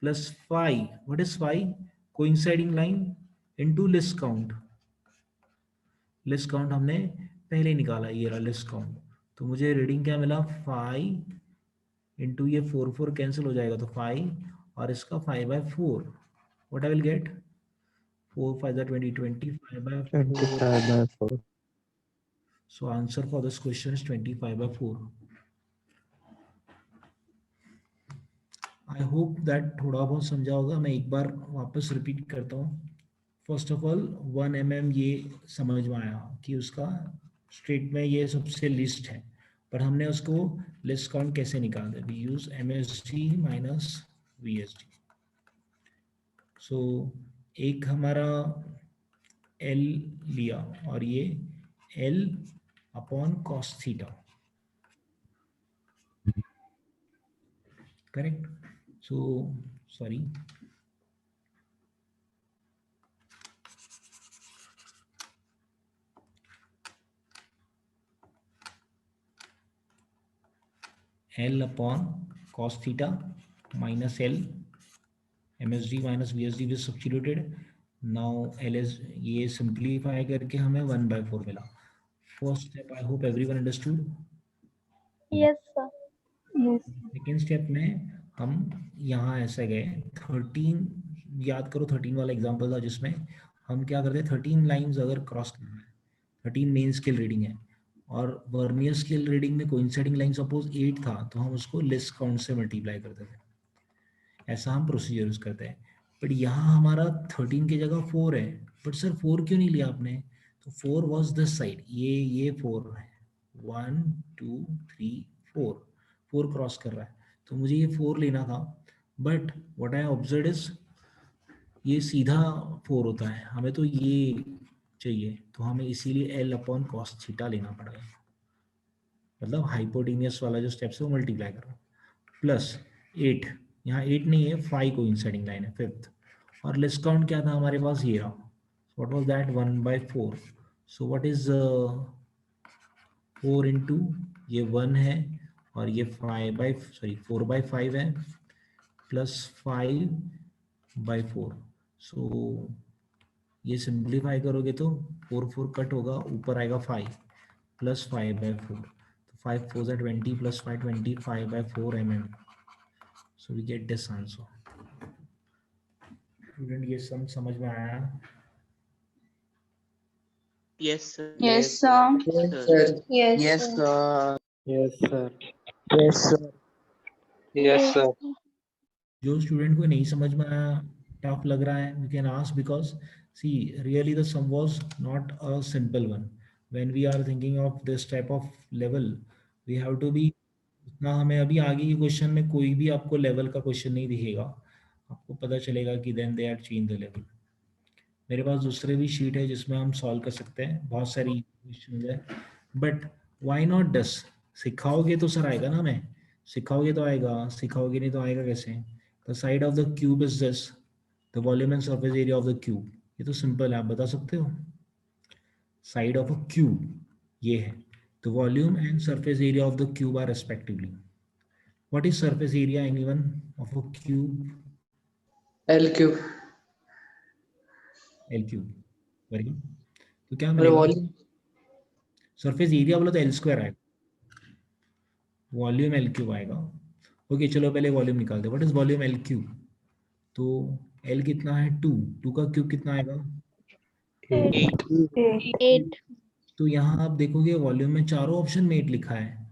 Plus 5, what is 5? coinciding line into list count, list count हमने पहले निकाला, ये रहा लिस्ट काउंट, तो मुझे रीडिंग क्या मिला 5 इंटू ये 4 4 कैंसिल हो जाएगा, तो 5 और इसका 5/4, what I will get 4 5 20 25/4। 25/4. So answer for this question is 25/4. I hope that थोड़ा बहुत समझा होगा, मैं एक बार वापस रिपीट करता हूँ। फर्स्ट ऑफ ऑल 1 mm ये समझ में आया कि उसका स्ट्रेट में ये सबसे लिस्ट है, पर हमने उसको लिस्ट काउंट कैसे निकालते, we use MSD minus VSD। So एक हमारा L लिया और ये L upon cos theta, correct. So sorry, L upon cos theta minus L, MSD minus VSD भी substituted, now L is ये simplify करके हमें 1/4 मिला। First step I hope everyone understood. Yes, sir. Yes. Second step में हम यहाँ ऐसे गए 13, याद करो 13 वाला एग्जांपल था जिसमें हम क्या करते, 13 लाइंस अगर क्रॉस कर रहे हैं, 13 मेन स्केल रीडिंग है और वर्नियर स्केल रीडिंग में कोइंसाइडिंग लाइन सपोज 8 था, तो हम उसको लिस्ट काउंट से मल्टीप्लाई करते थे, ऐसा हम प्रोसीजर यूज करते हैं। बट यहाँ हमारा 13 की जगह 4 है, बट सर 4 क्यों नहीं लिया आपने, तो 4 वॉज दिस साइड, ये 4 है, 1 2 3 4 क्रॉस कर रहा है, तो मुझे ये 4 लेना था, but what I observe is ये सीधा 4 होता है, हमें तो ये चाहिए, तो हमें इसीलिए L अपॉन कॉस थीटा लेना पड़ेगा, मतलब हाइपोटेनियस वाला जो स्टेप्स है वो मल्टीप्लाई करो, प्लस 8 यहाँ 8 नहीं है, 5 कोइंसाइडिंग लाइन है, 5th। और लिस्ट काउंट क्या था हमारे पास, ये रहा, what was that, 1/4। So what is 4 into, ये 1 है और ये 4/5 है प्लस 5/4। सो ये सिंप्लीफाई करोगे तो 4 कट होगा, ऊपर आएगा 5 प्लस 5/4। तो 5 4 20 plus 5 25/4 mm। So we get this answer. Student ये सम समझ में आया? Yes, sir. Yes, sir. Yes, sir. Yes, Yes, sir. sir. Yes, sir. Yes, sir. Yes, sir. जो स्टूडेंट को नहीं समझ में आया, टफ लग रहा है, you can ask, because see really the sum was not a simple one. When we are thinking of this type of level, we have to be, ना हमें अभी आगे के क्वेश्चन में कोई भी आपको लेवल का क्वेश्चन नहीं दिखेगा, आपको पता चलेगा कि then they are change the level. मेरे पास दूसरे भी शीट है जिसमें हम सॉल्व कर सकते हैं, बहुत सारी क्वेश्चन है, बट व्हाई नॉट 10? सिखाओगे तो सर आएगा ना, मैं सिखाओगे तो आएगा, सिखाओगे नहीं तो आएगा कैसे? The side of the cube is this, the volume and surface area of the cube. ये तो सिंपल है, आप बता सकते हो। साइड ऑफ अ क्यूब ये है, the volume and surface area of the cube are respectively. What is surface area anyone of a cube? L cube. L cube, very good. तो क्या और मिलेगा? वॉल्यूम सरफेस एरिया बोला तो L square आएगा, volume L cube आएगा। Okay चलो पहले वॉल्यूम निकालते हैं। What is volume L cube? तो एल कितना है 2, 2 का क्यूब कितना आएगा? 8। तो यहाँ आप देखोगे वॉल्यूम में चारों ऑप्शन में 8 लिखा है।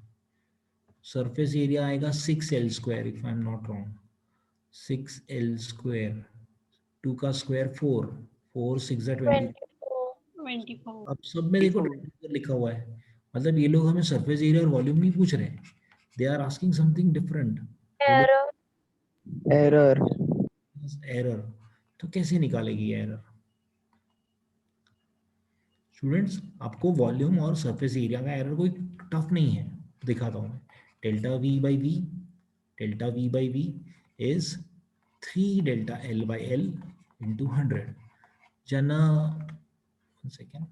सरफेस एरिया आएगा 6L square if I am not wrong, 6L square, 2 का स्क्वायर 4, 4 6 20। 24. अब सब में देखो लिखा हुआ है, मतलब ये लोग हमें सरफेस एरिया और वॉल्यूम नहीं पूछ रहे, they are asking something different. Error. Error. Error, तो कैसे निकालेगी एरर? स्टूडेंट्स आपको वॉल्यूम और सरफेस एरिया का एरर कोई टफ नहीं है, दिखाता हूँ मैं। Delta V by V is 3 delta L by L into 100। जना 1 सेकेंड,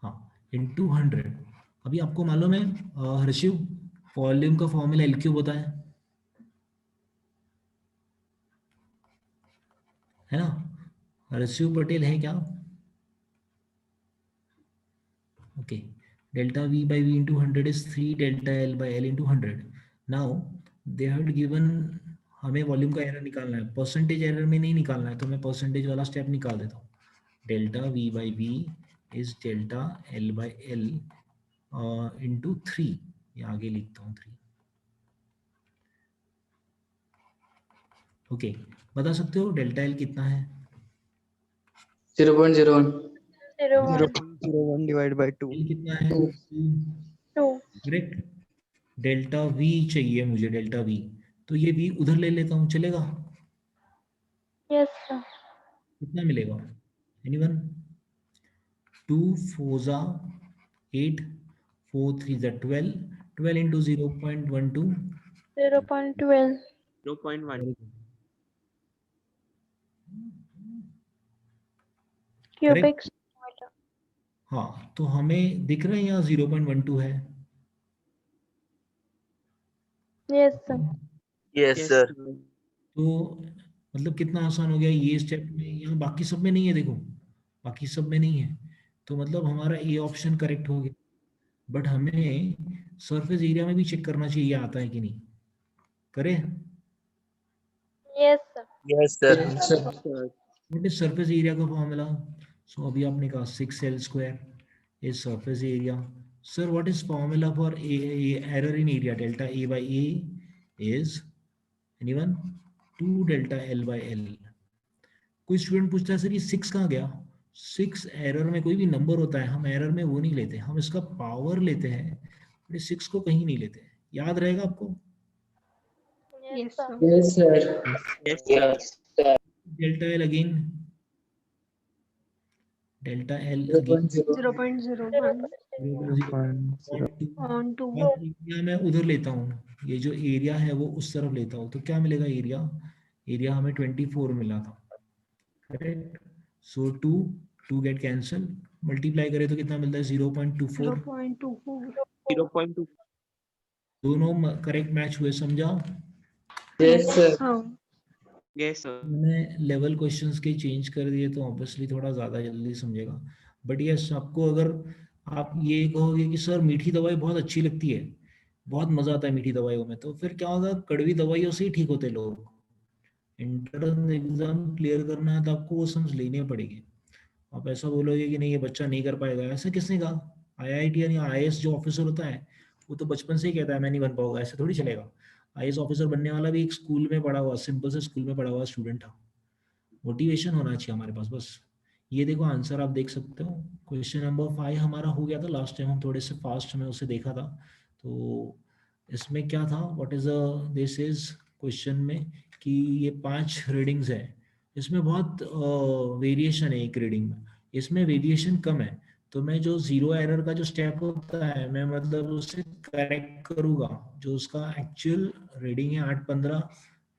हाँ, इंटू 100। अभी आपको मालूम है हर्षिव, वॉल्यूम का फॉर्मूला एल क्यूब होता है ना? हर्षिव पटेल है क्या? Okay, delta V by V into 100 is 3 delta L by L into 100। Now they have given, हमें वॉल्यूम का एरर निकालना है, परसेंटेज एरर में नहीं निकालना है, तो मैं परसेंटेज वाला स्टेप निकाल देता हूँ। Delta V by V is delta L by L into 3, ये आगे लिखता हूँ 3। ओके, बता सकते हो डेल्टा एल कितना है? 0.01. 0.01 divided by 2. एल कितना है? 2. करेक्ट। डेल्टा वी चाहिए मुझे, डेल्टा वी, तो ये वी उधर ले लेता हूँ, चलेगा? Yes, sir. कितना मिलेगा एनीवन? 2 4 8, 4 3 12, 12 into 0.12। 0.12. 0.1. Cubic centimeter. हाँ, तो हमें दिख रहा है यहाँ 0.12 है। Yes, sir. Yes, sir. तो मतलब कितना आसान हो गया ये स्टेप में, यहाँ बाकी सब में नहीं है, देखो बाकी सब में नहीं है, तो मतलब हमारा ए ऑप्शन करेक्ट हो गया। बट हमें सरफेस एरिया में भी चेक करना चाहिए आता है कि नहीं, करें? Yes, sir. Yes, sir. Yes, sir. What is surface area का फॉर्मूला? सो अभी आपने कहा 6L square is surface area. Sir what is formula for error in area? Delta A by A is anyone? 2 delta L by L. कोई student पूछता है sir ये 6 कहाँ गया? 6 एरर में कोई भी नंबर होता है, हम एरर में वो नहीं लेते, हम इसका पावर लेते हैं, 6 को कहीं नहीं लेते। याद रहेगा आपको? Yes, sir. Yes, sir. Yes, sir. Delta L again delta L 0.01 0.0 on 2. Area मैं उधर लेता हूँ, ये जो एरिया है वो उस तरफ लेता हूँ, तो क्या मिलेगा एरिया? एरिया हमें 24 मिला था, करेक्ट? सो 2 गेट कैंसिल, मल्टीप्लाई करें तो कितना मिलता है? 0.24। 0.24. 0.2. दोनों करेक्ट मैच हुए, समझा? Yes, sir. हाँ. Yes, sir. मैंने लेवल क्वेश्चंस के चेंज कर दिए तो ऑब्वियसली थोड़ा ज़्यादा जल्दी समझेगा, बट यस आपको अगर आप ये कहोगे कि सर मीठी दवाई बहुत अच्छी लगती है, बहुत मज़ा आता है मीठी दवाइयों में, तो फिर क्या होगा? कड़वी दवाइयों से ही ठीक होते लोग। इंटरनल एग्जाम क्लियर करना है तो आपको वो सम्स लेने पड़ेंगे। आप ऐसा बोलोगे कि नहीं ये बच्चा नहीं कर पाएगा, ऐसा किसने कहा? आईआईटी यानी आईएएस जो ऑफिसर होता है वो तो बचपन से ही कहता है मैं नहीं बन पाऊंगा, ऐसे थोड़ी चलेगा। आईएएस ऑफिसर बनने वाला भी एक स्कूल में पढ़ा हुआ, सिंपल से स्कूल में पढ़ा हुआ स्टूडेंट था। मोटिवेशन होना चाहिए हमारे पास बस। ये देखो आंसर आप देख सकते हो, क्वेश्चन नंबर 5 हमारा हो गया था लास्ट टाइम, हम थोड़े से फास्ट में उसे देखा था। तो इसमें क्या था, what is this is question में कि ये 5 रीडिंग्स है, इसमें बहुत वेरिएशन है एक रीडिंग में, इसमें वेरिएशन कम है, तो मैं जो जीरो एरर का जो स्टेप होता है मैं मतलब उसे करेक्ट करूँगा। जो उसका एक्चुअल रीडिंग है 8:15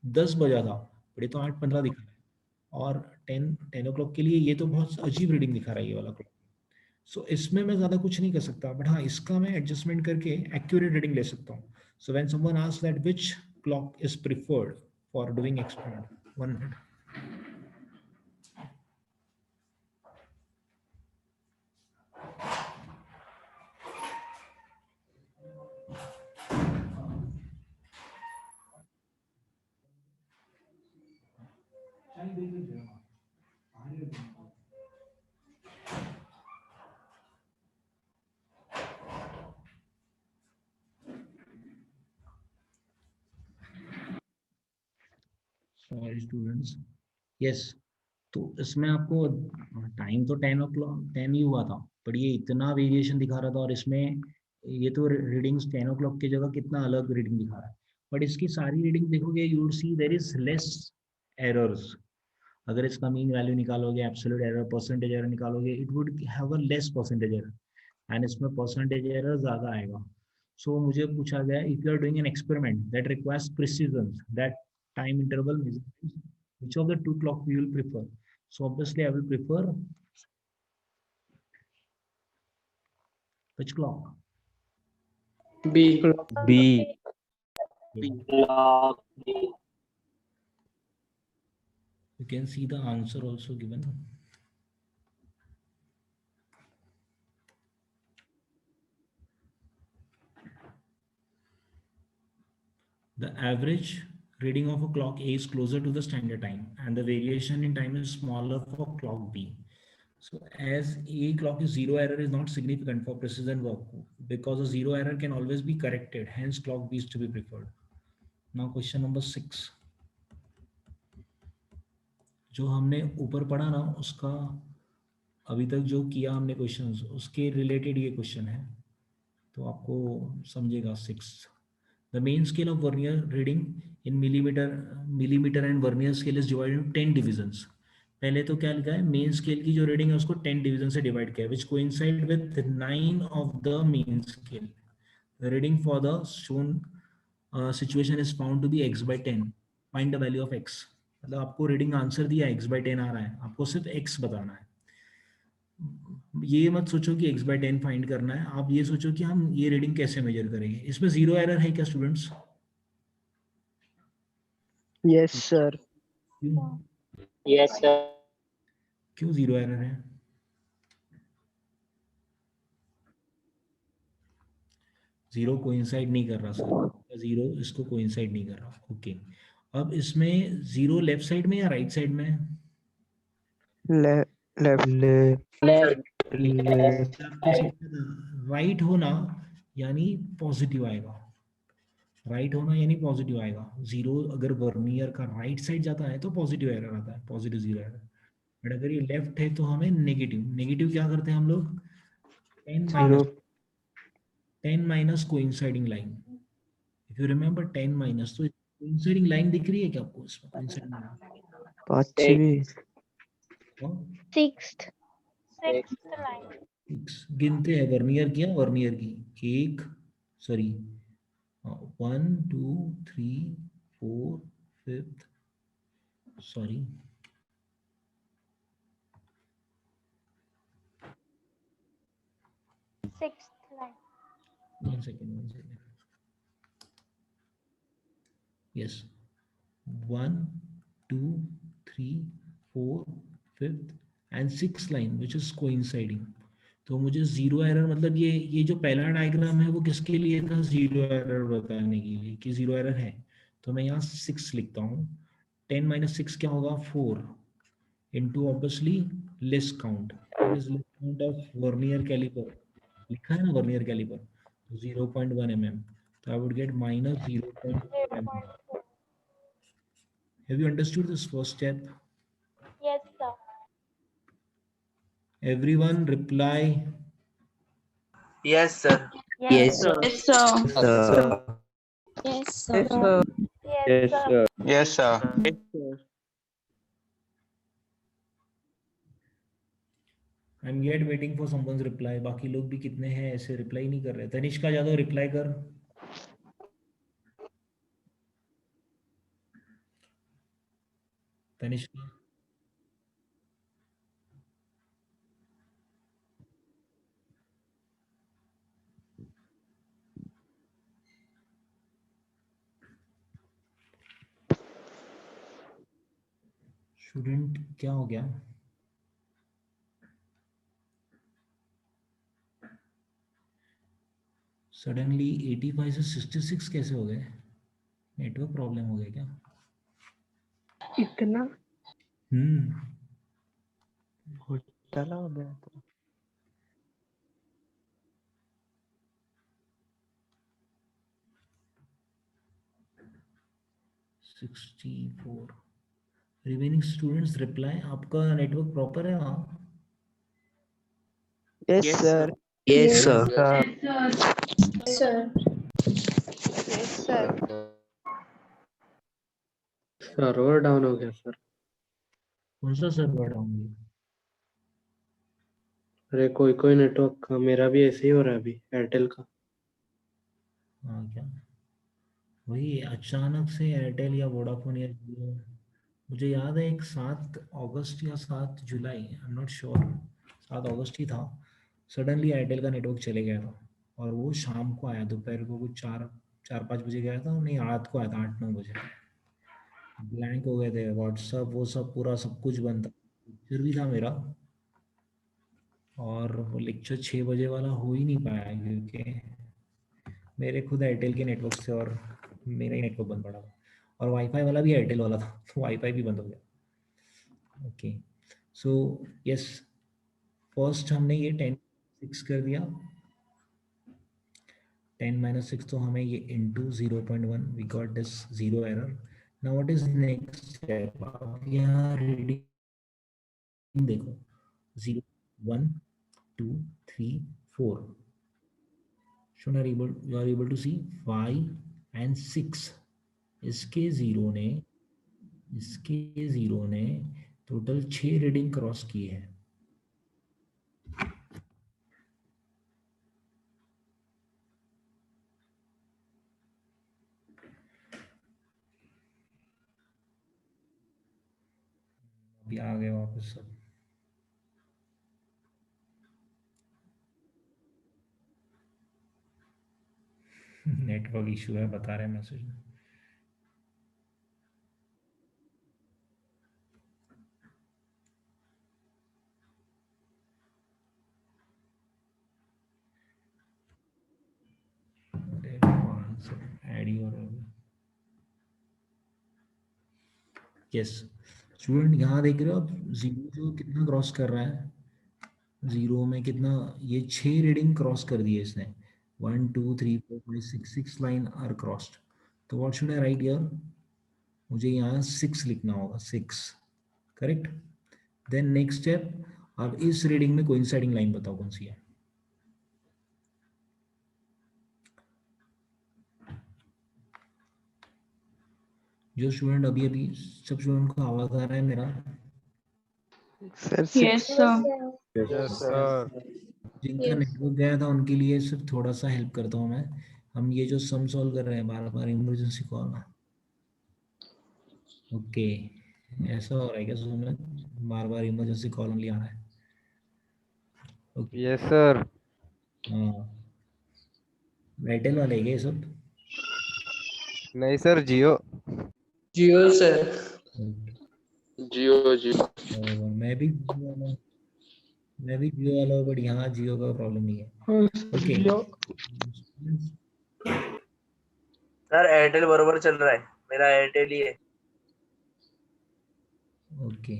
10 बजा था, बट ये तो 8:15 दिखा रहा है, और 10 ओ क्लॉक के लिए ये तो बहुत अजीब रीडिंग दिखा रहा है ये वाला क्लॉक। सो इसमें मैं ज़्यादा कुछ नहीं कर सकता, बट हाँ इसका मैं एडजस्टमेंट करके एक्यूरेट रीडिंग ले सकता हूँ। So when someone asks that which clock is preferred for doing experiment, 1 minute. Sorry students, yes. तो इसमें आपको टाइम तो 10 ओ क्लॉक 10 ही हुआ था, पर ये इतना वेरिएशन दिखा रहा था, और इसमें ये तो रीडिंग्स 10 ओ क्लॉक की जगह कितना अलग रीडिंग दिखा रहा है, बट इसकी सारी रीडिंग देखोगे you would see there is less errors. अगर इसका मीन वैल्यू निकालोगे, एब्सोल्यूट एरर, परसेंटेज एरर निकालोगे, it would have a less percentage error, and इसमें परसेंटेज एरर ज़्यादा आएगा। सो मुझे पूछा गया if you are doing an experiment that requires precision, that time interval which of the two clock we will prefer? So obviously I will prefer which clock? B. B. You can see the answer also given. The average reading of a clock A is closer to the standard time, and the variation in time is smaller for clock B. So as A clock is zero, error is not significant for precision work because a zero error can always be corrected. Hence clock B is to be preferred. Now question number 6. जो हमने ऊपर पढ़ा ना उसका अभी तक जो किया हमने क्वेश्चंस उसके रिलेटेड ये क्वेश्चन है, तो आपको समझेगा 6. The main scale of vernier reading in millimeter and vernier scale is divided into 10 divisions. पहले तो क्या लिखा है, मेन स्केल की जो रीडिंग है उसको 10 डिवीजन से डिवाइड किया, which coincide with 9 of the main scale. The reading for the shown situation is found to be x by 10. Find the value of x. मतलब आपको रीडिंग आंसर दिया x by 10 आ रहा है, आपको सिर्फ x बताना है। ये मत सोचो कि x by 10 फाइंड करना है, आप ये सोचो कि हम ये रीडिंग कैसे मेजर करेंगे। इसमें जीरो एरर है क्या स्टूडेंट्स? Yes, sir. क्यों? Yes, sir. क्यों जीरो एरर है? जीरो कोइंसाइड नहीं कर रहा सर, जीरो इसको कोइंसाइड नहीं कर रहा। ओके, अब इसमें जीरो लेफ्ट साइड में या राइट साइड में? Left. राइट होना यानी पॉजिटिव आएगा, राइट होना यानी पॉजिटिव आएगा। जीरो अगर वर्नियर का राइट साइड जाता है तो पॉजिटिव एरर आता है, पॉजिटिव जीरो एरर। बट अगर ये लेफ्ट है तो हमें नेगेटिव। नेगेटिव क्या करते हैं हम लोग? 10 minus coinciding line. If you remember 10 minus, तो कोइंसाइडिंग लाइन दिख रही है क्या आपको इसमें? Coinciding line 6th. Sixth line. गिनते हैं, वर्नियर किया, वर्नियर की एक, sorry 1 2 3 4 5th, sorry Sixth line. 1 second. Yes, 1 2 3 4 5th and 6th line which is coinciding. तो मुझे जीरो एरर मतलब ये जो पहला डायग्राम है वो किसके लिए था, जीरो एरर बताने के लिए कि जीरो एरर है, तो मैं यहाँ 6 लिखता हूँ. 10 माइनस 6 क्या होगा, 4 into obviously less count. What is less count of vernier caliper? लिखा है ना vernier caliper, 0.1 mm. So I would get minus 0.4 mm. 0.4. Have you understood this first step? Yes, sir. Everyone reply. Yes, sir. Yes, sir. sir. sir. Yes, Yes, sir. Yes, sir. Yes, sir. Yes, sir. I'm yet waiting for someone's reply. बाकी लोग भी कितने हैं ऐसे reply नहीं कर रहे. Tanishka Yadav reply कर. तनिष्का. स्टूडेंट क्या हो गया? सडनली 85 से 66 कैसे हो गए? नेटवर्क प्रॉब्लम हो गया क्या? इतना घोटाला हो गया तो 64. Remaining students reply. आपका नेटवर्क प्रॉपर है वहाँ? Yes, Yes, sir. sir. Yes, sir. sir. Yes, sir. Server down हो गया सर. कौन सा सर्वर डाउन है? अरे कोई नेटवर्क का, मेरा भी ऐसे ही हो रहा है अभी, एयरटेल का. हाँ क्या? वही अचानक से एयरटेल या वोडाफोन या जियो. मुझे याद है एक 7 अगस्त या 7 जुलाई, आई एम नॉट श्योर, 7 अगस्त ही था, सडनली एयरटेल का नेटवर्क चले गया था. और वो शाम को आया, दोपहर को कुछ 4-5 बजे गया था, नहीं रात को आया था 8-9 बजे. ब्लैंक हो गए थे व्हाट्सअप, वो सब पूरा सब कुछ बंद था. लेक्चर भी था मेरा, और वो लेक्चर 6 बजे वाला हो ही नहीं पाया क्योंकि मेरे खुद एयरटेल के नेटवर्क से और मेरा ही नेटवर्क बंद पड़ा था, और वाईफाई वाला भी एयरटेल वाला था तो वाईफाई भी बंद हो गया. ओके, सो यस, फर्स्ट हमने ये 10 6 कर दिया. 10 minus 6 तो हमें ये into 0.1, we got this zero error. Now what is next step? आप यहाँ रीडिंग देखो, 0 1 2 3 4. You are able to see 5 and 6. इसके जीरो ने टोटल 6 रीडिंग क्रॉस की है. अभी आ गए वापस सब. नेटवर्क इशू है बता रहे मैसेज में. ऐड ही हो रहा है. यस स्टूडेंट, यहाँ देख रहे हो आप जीरो जो कितना क्रॉस कर रहा है, जीरो में कितना, ये 6 रीडिंग क्रॉस कर दिए इसने. 1 2 3 4 5 6 लाइन आर क्रॉस्ड. तो what should I right here? मुझे यहाँ 6 लिखना होगा, 6, करेक्ट. देन नेक्स्ट स्टेप, अब इस रीडिंग में कोइंसाइडिंग लाइन बताओ कौन सी है. जो स्टूडेंट अभी सब स्टूडेंट को आवाज आ रहा है मेरा? Sir, Yes, 6. sir. Yes, sir. जिनका Yes. नेटवर्क गया था उनके लिए सिर्फ थोड़ा सा हेल्प करता हूँ मैं। हम ये जो सम सॉल्व कर रहे हैं बार बार इमरजेंसी कॉल, ओके ऐसा हो रहा है क्या सूरज, बार बार इमरजेंसी कॉल ओनली आ रहा है? Okay Yes, sir. हाँ, एयरटेल वाले हैं क्या ये सब? नहीं सर, जियो। जियो सर। ओके, जियो जियो। मैं भी जियो वाला हूँ, मैं भी जियो वाला हूँ, बट यहाँ जियो का प्रॉब्लम नहीं है। ओके सर एयरटेल बरोबर चल रहा है, मेरा एयरटेल ही है। Okay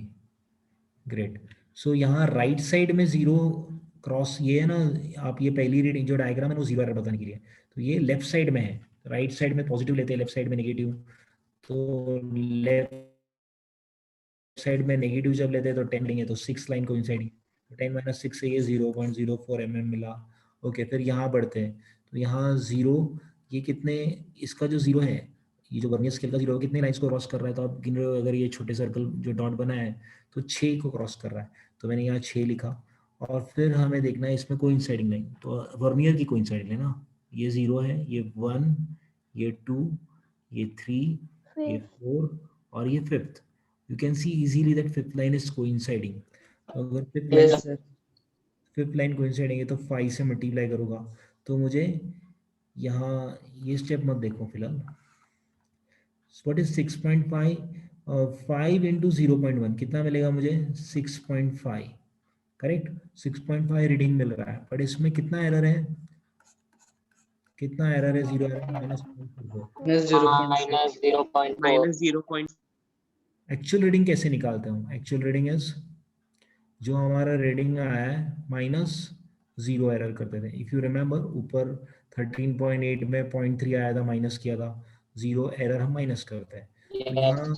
great. सो यहाँ राइट साइड में जीरो क्रॉस ये है ना, आप ये पहली रीडिंग जो डायग्राम है ना वो जीरो एरर बताने के लिए, तो ये लेफ्ट साइड में है, राइट साइड में पॉजिटिव लेते हैं, लेफ्ट साइड में नेगेटिव, तो लेफ्ट साइड में नेगेटिव जब लेते हैं तो 10 लेंगे तो 6 लाइन को इनसाइड, 10 माइनस 6 से ये 0.04 मिला। ओके फिर यहाँ बढ़ते हैं, तो यहाँ जीरो, ये कितने, इसका जो जीरो है, ये जो वर्नियर स्केल का जीरो कितने लाइंस को क्रॉस कर रहा है, तो आप गिन रहे हो, अगर ये छोटे सर्कल जो डॉट बना है तो 6 को क्रॉस कर रहा है, तो मैंने यहाँ 6 लिखा। और फिर हमें देखना है इसमें कोइंसाइडिंग लाइन, तो वर्नियर की कोइंसाइडिंग लेना, ये 0 है, ये 1, ये 2, ये 3, ये 4 और ये 5th। You can see easily that fifth line is coinciding. तो अगर Yes, sir. Fifth line coinciding है तो 5 से मल्टीप्लाई करूँगा, तो मुझे यहाँ ये स्टेप मत देखो फिलहाल। व्हाट इज 6.5, 5 इंटू 0.1 कितना मिलेगा मुझे? 6.5, करेक्ट। 6.5 रीडिंग मिल रहा है, बट इसमें कितना एरर है, कितना एरर है? 0 error, minus minus 0.4। Actual reading कैसे निकालते हूँ? एक्चुअल रीडिंग इज, जो हमारा रीडिंग आया है माइनस 0 एरर करते थे, इफ यू रिमेंबर ऊपर 13.8 में 0.3 आया था, माइनस किया था, 0 एरर हम माइनस करते हैं। तो यहाँ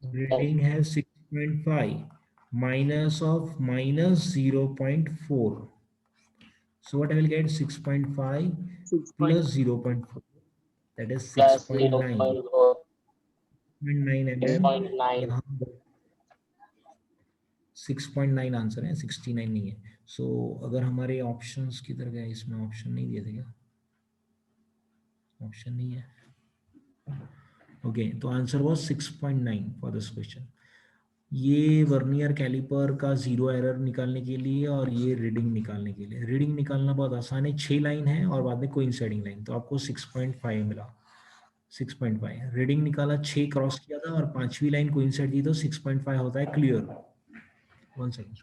रीडिंग है 6.5 minus of minus 0.4, so what I will get 6.5 plus 0.4, that is 6.9 यहाँ 6.9 आंसर है, 69 नहीं है। सो अगर हमारे ऑप्शंस किधर गए, इसमें ऑप्शन नहीं दिए थे क्या? ऑप्शन नहीं है। ओके तो answer was 6.9 for this question. ये वर्नियर कैलिपर का 0 एरर निकालने के लिए और ये रीडिंग निकालने के लिए, रीडिंग निकालना बहुत आसान है, 6 लाइन है और बाद में कोइंसाइडिंग लाइन, तो आपको 6.5 मिला। 6.5 रीडिंग निकाला, 6 क्रॉस किया था और 5वीं लाइन कोइंसाइड दी तो 6.5 होता है clear. 1 second.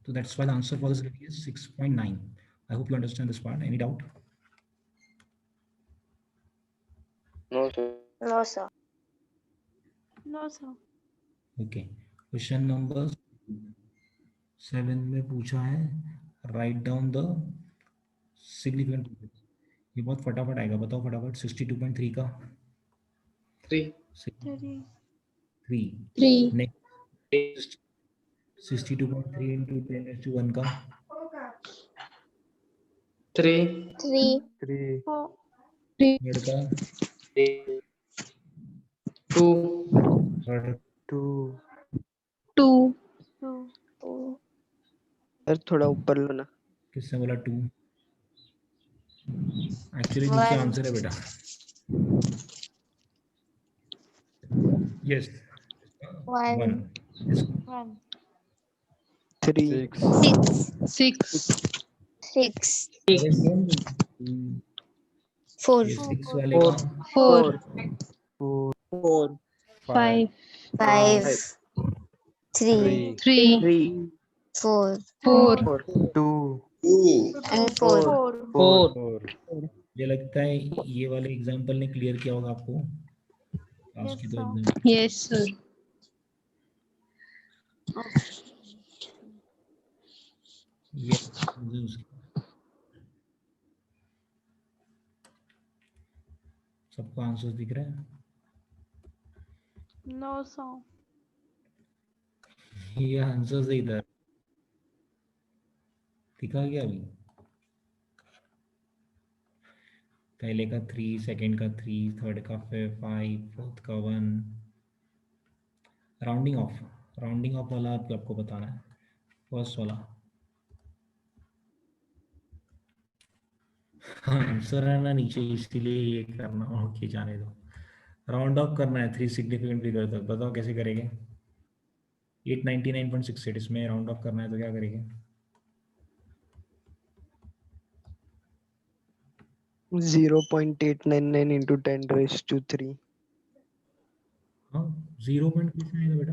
So that's why the answer for this is 6.9. I hope you understand this part. Any doubt? No sir. No, sir. No, sir. Okay. Question number 7 में पूछा है write down the significant digits. ये बहुत फटाफट आएगा, बताओ फटाफट। 62.3 का 3. 3. 3, 3. next 62.3 into 10 raised to 1 का 3. 3. 3. 4. थर्ड का 2. थर्ड 2. 2. सर थोड़ा ऊपर लो ना। किसने बोला 2? एक्चुअली नीचे One. आंसर है बेटा। यस 1। 1. 3. 6. 6. ये 4. 6 वाले का 4. 4. 5. 5. 3. 3. 4. 4. 2. And 4. 4. मुझे लगता है ये वाले एग्जांपल ने क्लियर किया होगा आपको। लास्ट की तो एग्जांपल Yes, sir. ये सबको आंसर दिख रहा है? No, sir. ये आंसर से इधर दिखा क्या अभी? पहले का 3, सेकंड का 3, थर्ड का 5, फोर्थ का 1। राउंडिंग ऑफ वाला आपको बताना है, फर्स्ट वाला। हाँ आंसर है ना नीचे, इसीलिए ये करना। ओके जाने दो। राउंड ऑफ करना है 3 सिग्निफिकेंट फिगर तक। बताओ कैसे करेंगे? 899.68 इसमें राउंड ऑफ करना है तो क्या करेंगे? 0.899 into 10 raised to 3. हाँ 0 पॉइंट कितना आएगा बेटा?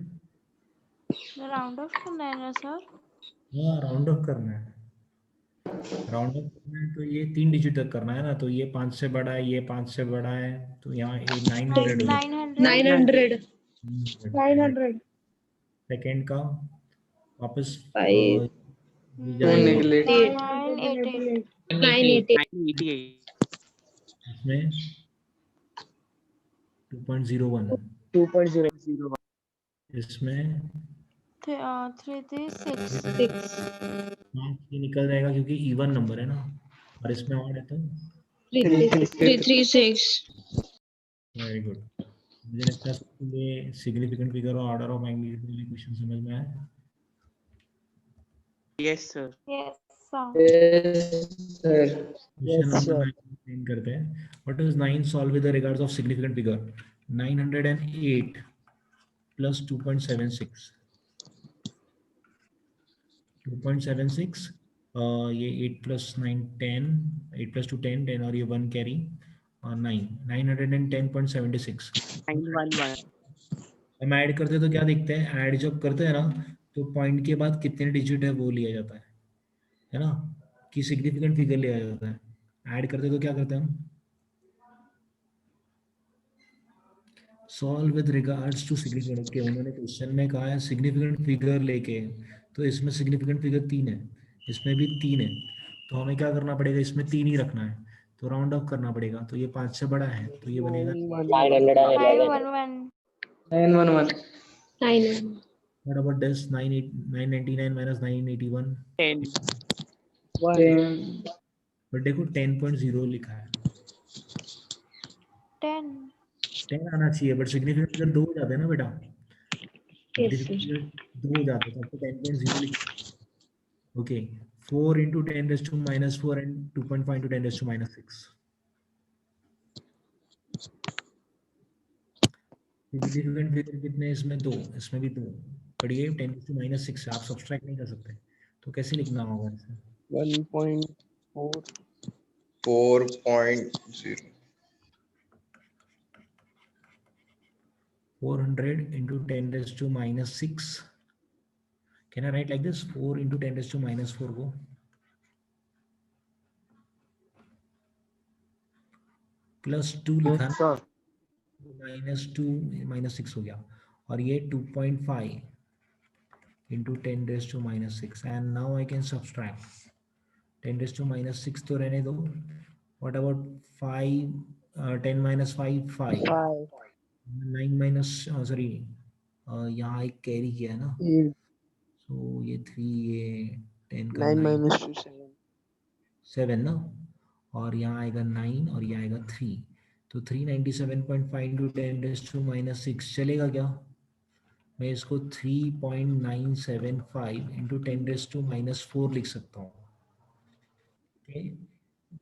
राउंड ऑफ करना है ना सर? हाँ राउंड ऑफ करना है। राउंड ऑफ करना है तो ये 3 डिजिट तक करना है ना, तो ये 5 से बड़ा है, ये 5 से बड़ा है, तो यहाँ 900 हो गया। 900. 900 सेकेंड का वापस 5. नेगलेक्ट 988. इसमें 2.01, 2.0. इसमें 336. 5 ये निकल जाएगा क्योंकि इवन नंबर है ना, और इसमें और है तो 336. Very good. मुझे लगता है ये सिग्निफिकेंट फिगर और ऑर्डर ऑफ मैग्नीट्यूड वाले क्वेश्चन समझ में आया? Yes sir. Yes, sir. Question number 9 करते हैं। What is 9 solve with regards of significant figure? 908 plus 2.76, 2.76, ये 8 प्लस 9 10, 8 प्लस 2 10, 10 और ये 1 कैरी और 9, 910.76। 911. हम ऐड करते हैं तो क्या देखते हैं? ऐड जब करते हैं ना तो पॉइंट के बाद कितने डिजिट है वो लिया जाता है ना, कि सिग्निफिकेंट फिगर लिया जाता है। ऐड करते तो क्या करते हैं हम? Solve with regards to significant. Okay उन्होंने क्वेश्चन में कहा है सिग्निफिकेंट फिगर लेके, तो इसमें सिग्निफिकेंट फिगर 3 है, इसमें भी 3 है, तो हमें क्या करना पड़ेगा? इसमें 3 ही रखना है, तो राउंड ऑफ करना पड़ेगा। तो ये 5 से बड़ा है तो ये बनेगा 511. 9. What about this? 999 minus 981, 10. But देखो 10.0 लिखा है। 10. 10 आना चाहिए, बट सिग्निफिकेंट फिगर 2 हो जाते हैं ना बेटा, सिग्निफिकेंट फिगर 2 हो जाते हैं, तो आपको 10.0 लिखना। Okay 4 into 10 raised to minus 4 and 2.5 into 10 raised to minus 6. Significant figure कितने? इसमें 2, इसमें भी 2, पर ये 10 raised to minus 6 आप सब्सट्रैक्ट नहीं कर सकते, तो कैसे लिखना होगा इसे? 1.4. 4.0. 400 into 10 raised to minus 6. Can I write like this? 4 into 10 raised to minus 4 go. Plus 2 लिखा ना, माइनस 2 माइनस 6 हो गया, और ये 2.5 into 10 raised to minus 6, and now I can subtract 10 raised to minus 6 तो रहने दो। What about 5? 10 minus 5 5, 9 minus sorry यहाँ एक कैरी किया है ना, so ये 3, ये 10 का 9 9 minus 2 7. 7 ना, और यहाँ आएगा 9 और ये आएगा 3, तो 397.5 into 10 raised to minus 6 चलेगा क्या? मैं इसको 3.975 into 10 raised to minus 4 लिख सकता हूँ।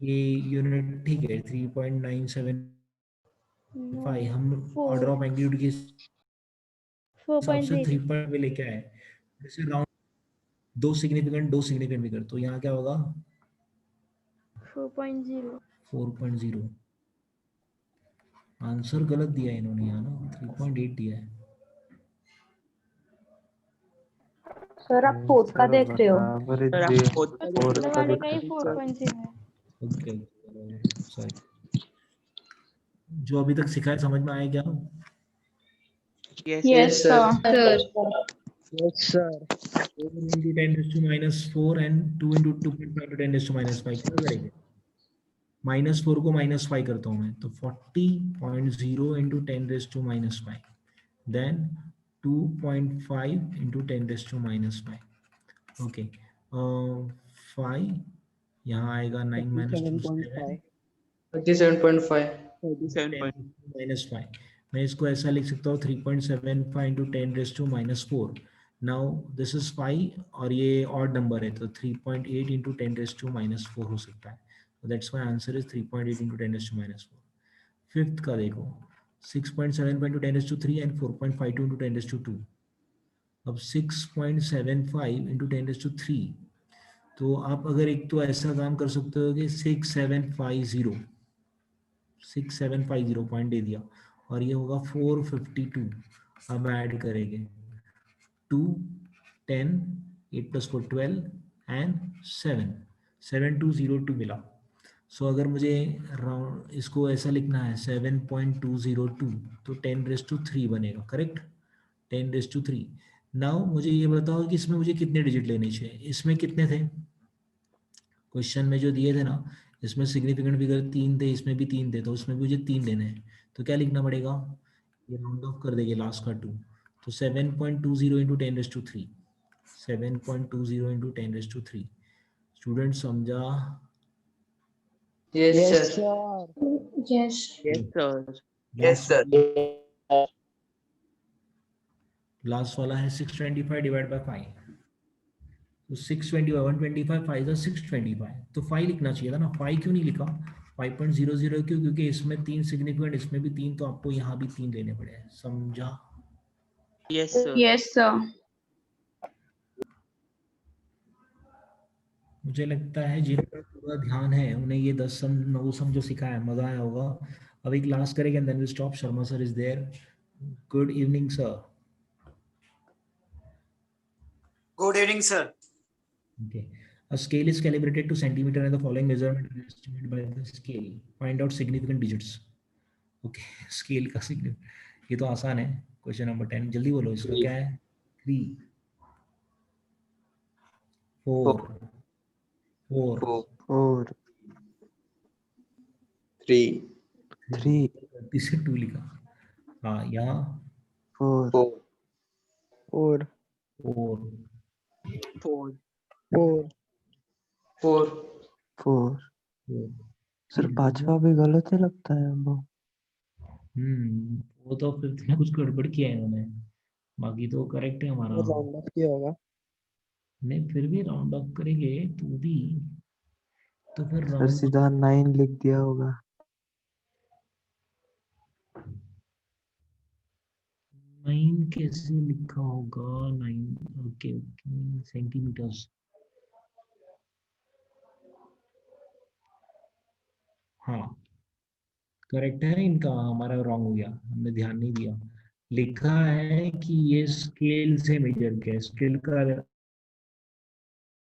ये यूनिट ठीक है, 3.975 हम ऑर्डर ऑफ मैग्नीट्यूड के हिसाब से 3 पॉइंट में लेके आए, जैसे राउंड 2 सिग्निफिकेंट फिगर, तो यहाँ क्या होगा? 4.0. 4.0। आंसर गलत दिया है इन्होंने यहाँ ना, 3.8 दिया है। सर आप फोर्थ का देख रहे हो? हमारे का ही 4.0 है। ओके सॉरी, जो अभी तक सिखाया समझ में आया क्या? Yes, sir. Yes, sir. 4 into 10 raised to minus 4 and 2 into 2.5 to 10 raised to minus 5 क्या करेंगे? -4 को -5 करता हूँ मैं, तो 40.0 into 10 raised to minus 5. Then 2.5 into 10 raised to minus 5. Okay. 5 यहाँ आएगा 9 minus 2 7. 37.5 37. minus 5. मैं इसको ऐसा लिख सकता हूँ 3.75 into 10 raised to minus 4. Now this is 5 और ये odd number है, तो 3.8 into 10 raised to minus 4 हो सकता है. So that's why answer is 3.8 into 10 raised to minus 4. Fifth का देखो 6.75 into 10 raised to 3 and 4.52 into 10 raised to 2. अब 6.75 into 10 raised to 3, तो आप अगर एक तो ऐसा काम कर सकते हो कि 6750 पॉइंट दे दिया और ये होगा 452. अब ऐड करेंगे 2 10 8 plus 4 12 and 7 7202 मिला. सो अगर मुझे राउंड इसको ऐसा लिखना है 7.202, तो 10 raised to 3 बनेगा. Correct, 10 raised to 3. नाउ मुझे ये बताओ कि इसमें मुझे कितने डिजिट लेने चाहिए. इसमें कितने थे क्वेश्चन में जो दिए थे ना, इसमें सिग्निफिकेंट फिगर 3 थे, इसमें भी 3 थे, तो उसमें भी मुझे 3 लेने हैं. तो क्या लिखना पड़ेगा, ये राउंड ऑफ कर देंगे लास्ट का 2, तो 7.20 into 10 raised to 3. 7.20 into 10 raised to 3. Student समझा? Yes, Yes, sir. sir. Yes. Yes, sir. Yes, sir. Last वाला है 625 डिवाइड बाय 5. तो 625 125 5 is 625, तो 5 लिखना चाहिए था ना. 5 क्यों नहीं लिखा? 5.00 क्यों? क्योंकि इसमें 3 सिग्निफिकेंट, इसमें भी 3, तो आपको यहाँ भी 3 लेने पड़े. समझा? Yes, sir. Yes, sir. मुझे लगता है जिनका पूरा ध्यान है उन्हें ये 10 सम 9 सम जो सिखाया मजा आया होगा. अभी क्लास करेंगे and then we stop. Sharma sir is there. Good evening sir. Good evening, sir. Okay. A scale is calibrated to centimeter and the following measurement is estimated by the scale. Find out significant digits. Okay. Scale का significant, ये तो आसान है. Question number 10 जल्दी बोलो. इसका क्या है? 3 4 4 4 3 3 गलती से 2 लिखा. हाँ, यहाँ 4 4 4 4 4. 4 4 4. 4. सर पांचवा भी गलत ही लगता है वो. वो तो फिफ्थ में कुछ गड़बड़ किया है इन्होंने, बाकी तो करेक्ट है हमारा. राउंड ऑफ किया होगा. नहीं, फिर भी राउंड ऑफ करेंगे तो भी, तो फिर सर राउंड सीधा 9 लिख दिया होगा. 9 कैसे लिखा होगा? 9 ओके ओके सेंटीमीटर्स. हाँ करेक्ट है इनका, हमारा रॉन्ग हो गया, हमने ध्यान नहीं दिया. लिखा है कि ये स्केल से मेजर किया, स्केल का,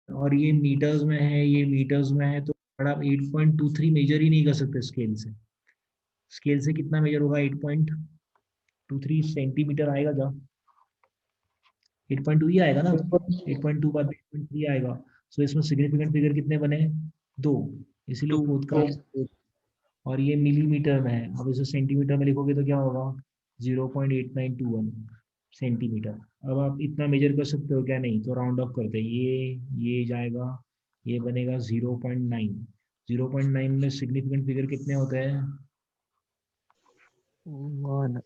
और ये मीटर्स में है, ये मीटर्स में है, तो आप 8.23 मेजर ही नहीं कर सकते स्केल से. स्केल से कितना मेजर होगा? 8.23 सेंटीमीटर आएगा जा. 8.2 ही आएगा ना. 8.2 बाद 8.3 आएगा. सो इसमें सिग्निफिकेंट फिगर कितने बने? 2. इसीलिए Two. फोर्थ का, और ये मिलीमीटर में है. अब इसे सेंटीमीटर में लिखोगे तो क्या होगा? 0.8921 सेंटीमीटर. अब आप इतना मेजर कर सकते हो क्या? नहीं, तो राउंड ऑफ करते हैं. ये जाएगा, ये बनेगा 0.9. 0.9 में सिग्निफिकेंट फिगर कितने होते हैं? 1.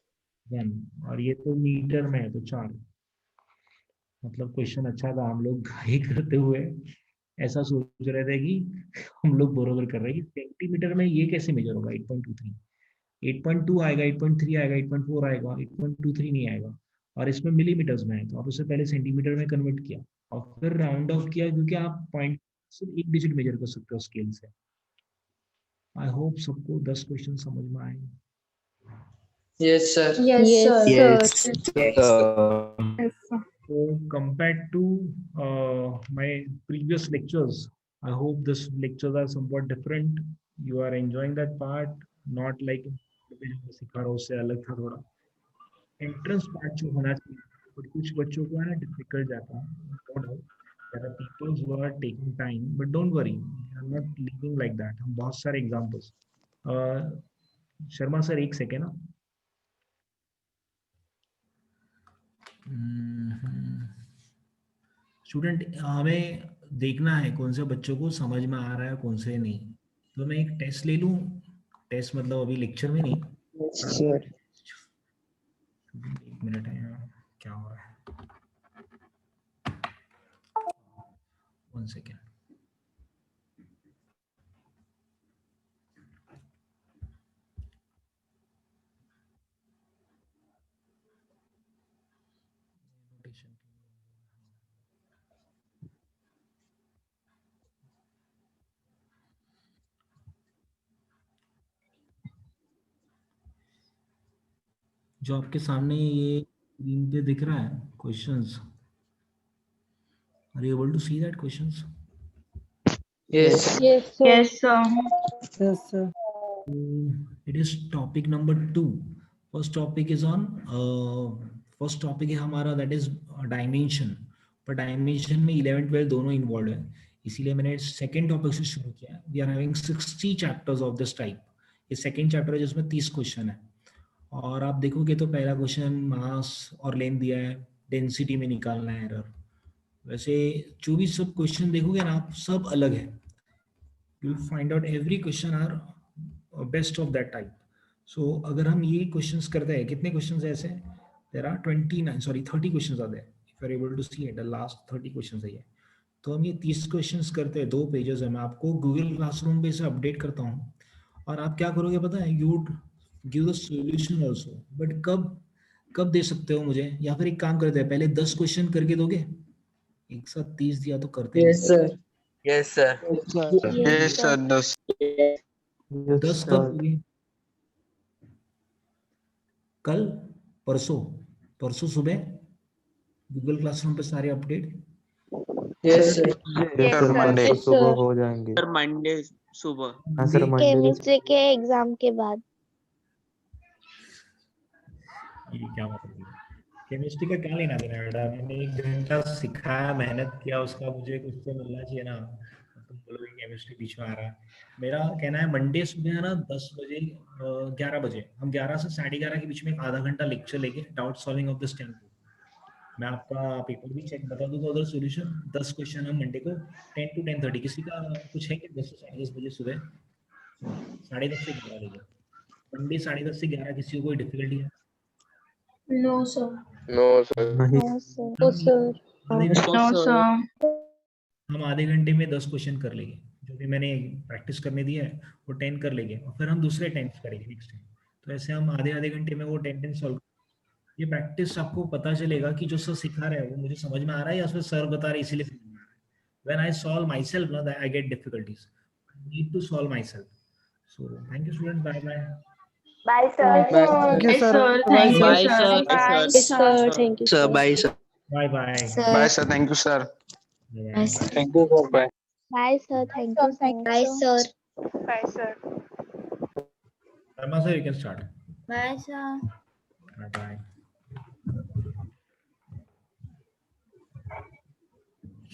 1. और ये तो मीटर में है तो 4. मतलब क्वेश्चन अच्छा था. हम लोग घाई करते हुए ऐसा सोच रहे थे कि हम लोग बरोबर कर रहे हैं कि सेंटीमीटर में ये कैसे मेजर होगा. 8.23, 8.2 आएगा, 8.3 आएगा, 8.4 आएगा, 8.23 नहीं आएगा. और इसमें मिलीमीटर्स में है, तो आप उसे पहले सेंटीमीटर में कन्वर्ट किया और फिर राउंड ऑफ किया, क्योंकि आप पॉइंट सिर्फ एक डिजिट मेजर कर सकते हो स्केल से. आई होप सबको 10 क्वेश्चन समझ में आए. Yes, sir. Yes, sir. Yes. So compared to my previous lectures, I hope this lectures are somewhat different. You are enjoying that part, not like जो मैं सिखा रहा हूँ उससे अलग था थोड़ा. एंट्रेंस पार्ट जो होना चाहिए बट कुछ बच्चों को है ना डिफिकल्ट जाता है, no doubt there are peoples who are taking time, but don't worry, I am not living like that. हम बहुत सारे एग्जांपल्स, शर्मा सर एक सेकेंड ना। स्टूडेंट, हमें देखना है कौन से बच्चों को समझ में आ रहा है कौन से नहीं। तो मैं एक टेस्ट ले लूं, टेस्ट मतलब अभी लेक्चर में नहीं। सर एक मिनट है यहाँ, क्या हो रहा है, 1 सेकेंड। जो आपके सामने ये स्क्रीन पे दिख रहा है questions, are you able to see that questions? Yes. Yes, sir. Yes, sir. Yes sir It is topic number 2. First topic is on first topic है हमारा, that is dimension। पर डायमेंशन में 11 12 दोनों इन्वॉल्व है, इसीलिए मैंने सेकंड टॉपिक से शुरू किया। We are having 60 chapters of this type. ये सेकंड चैप्टर है जिसमें 30 क्वेश्चन है। और आप देखोगे तो पहला क्वेश्चन मास और लेंथ दिया है, डेंसिटी में निकालना है एरर। वैसे जो भी सब क्वेश्चन देखोगे ना आप, सब अलग है। You will find out every question are best of that type. So अगर हम ये क्वेश्चंस करते हैं, कितने क्वेश्चंस ऐसे, देयर आर 30 क्वेश्चंस आते हैं। If you are able to see the last 30 questions है ये। तो हम ये 30 क्वेश्चंस करते हैं, 2 पेजेस है। मैं आपको गूगल क्लासरूम पे इसे अपडेट करता हूँ, और आप क्या करोगे पता है, you would give the solution also. But कब दे सकते हो मुझे, या फिर एक काम करते हैं, पहले 10 क्वेश्चन करके दोगे? एक साथ 30 दिया तो करते Yes, नहीं। sir. Yes, sir. Yes, sir. 10. 10 कब दोगे? कल, परसों? परसों सुबह गूगल क्लासरूम पे सारे update. Yes, sir. Yes Sir, sir Monday. परसों सुबह हो जाएंगे। सर मंडे सुबह। हाँ सर मंडे केमिस्ट्री के एग्जाम के बाद। ये क्या मतलब है? केमिस्ट्री का क्या लेना देना बेटा, मैंने 1 घंटा सिखाया, मेहनत किया, उसका मुझे कुछ तो मिलना चाहिए ना। तुम बोलोगे केमिस्ट्री बीच में आ रहा है। मेरा कहना है मंडे सुबह है ना 10 बजे, 11 बजे, हम 11 से 11:30 के बीच में एक आधा घंटा लेक्चर लेके doubt solving of this time. मैं आपका पेपर भी चेक बता दूंगा उधर, सॉल्यूशन 10 क्वेश्चन हम मंडे को 10 to 10:30। किसी का कुछ है कि 10 से 10:30 बजे सुबह, 10:30 से 11 बजे, मंडे 10:30 से 11, किसी को कोई डिफिकल्टी है? No, sir. No, sir. नहीं No, sir. No, sir. No, sir. हम आधे घंटे में 10 क्वेश्चन कर लेंगे, जो भी मैंने प्रैक्टिस करने दिया है वो 10 कर लेंगे, और फिर हम दूसरे 10 करेंगे नेक्स्ट टाइम। तो ऐसे हम आधे घंटे में वो 10 सॉल्व। ये प्रैक्टिस आपको पता चलेगा कि जो सर सिखा रहे हैं वो मुझे समझ में आ रहा है, या फिर सर बता रहे इसीलिए समझ में आ रहा है। When I solve myself ना, I get difficulties, need to solve myself. So thank you student, bye bye. Bye, sir. Thank you sir Thank you, Bye, sir. sir. Bye. Yes, sir. Thank you, Sir, sir. bye, sir. Bye bye. Bye, sir. Thank you, sir. Bye, sir. Thank you, sir. Bye. Bye, sir. Thank you, sir. Bye, sir. Bye, sir. Sharma sir, you can start. Bye, sir. Bye bye.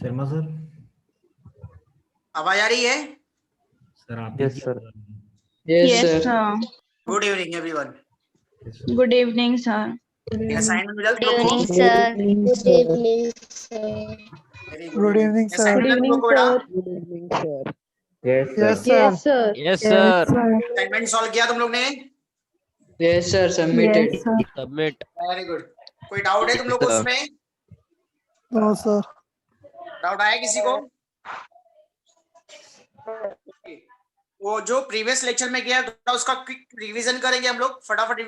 Sharma sir. आवाज आ रही है? Sir आप yes sir Yes, sir. Good evening everyone. Good evening, sir. Assignment मिला तुम Good लोग evening, को? sir. Good evening, sir. Very good evening sir Assignment मिला तुम लोग को बेटा? Good evening sir yes yes Yes, sir sir. Yes sir assignment solve किया तुम लोग ने? Yes, sir. Submitted. Yes, sir. Submit very good. कोई डाउट है तुम लोग को Sir. उसमें? नो सर डाउट आया किसी को? वो जो प्रीवियस लेक्चर में किया था उसका क्विक रिवीजन करेंगे हम लोग, फटाफट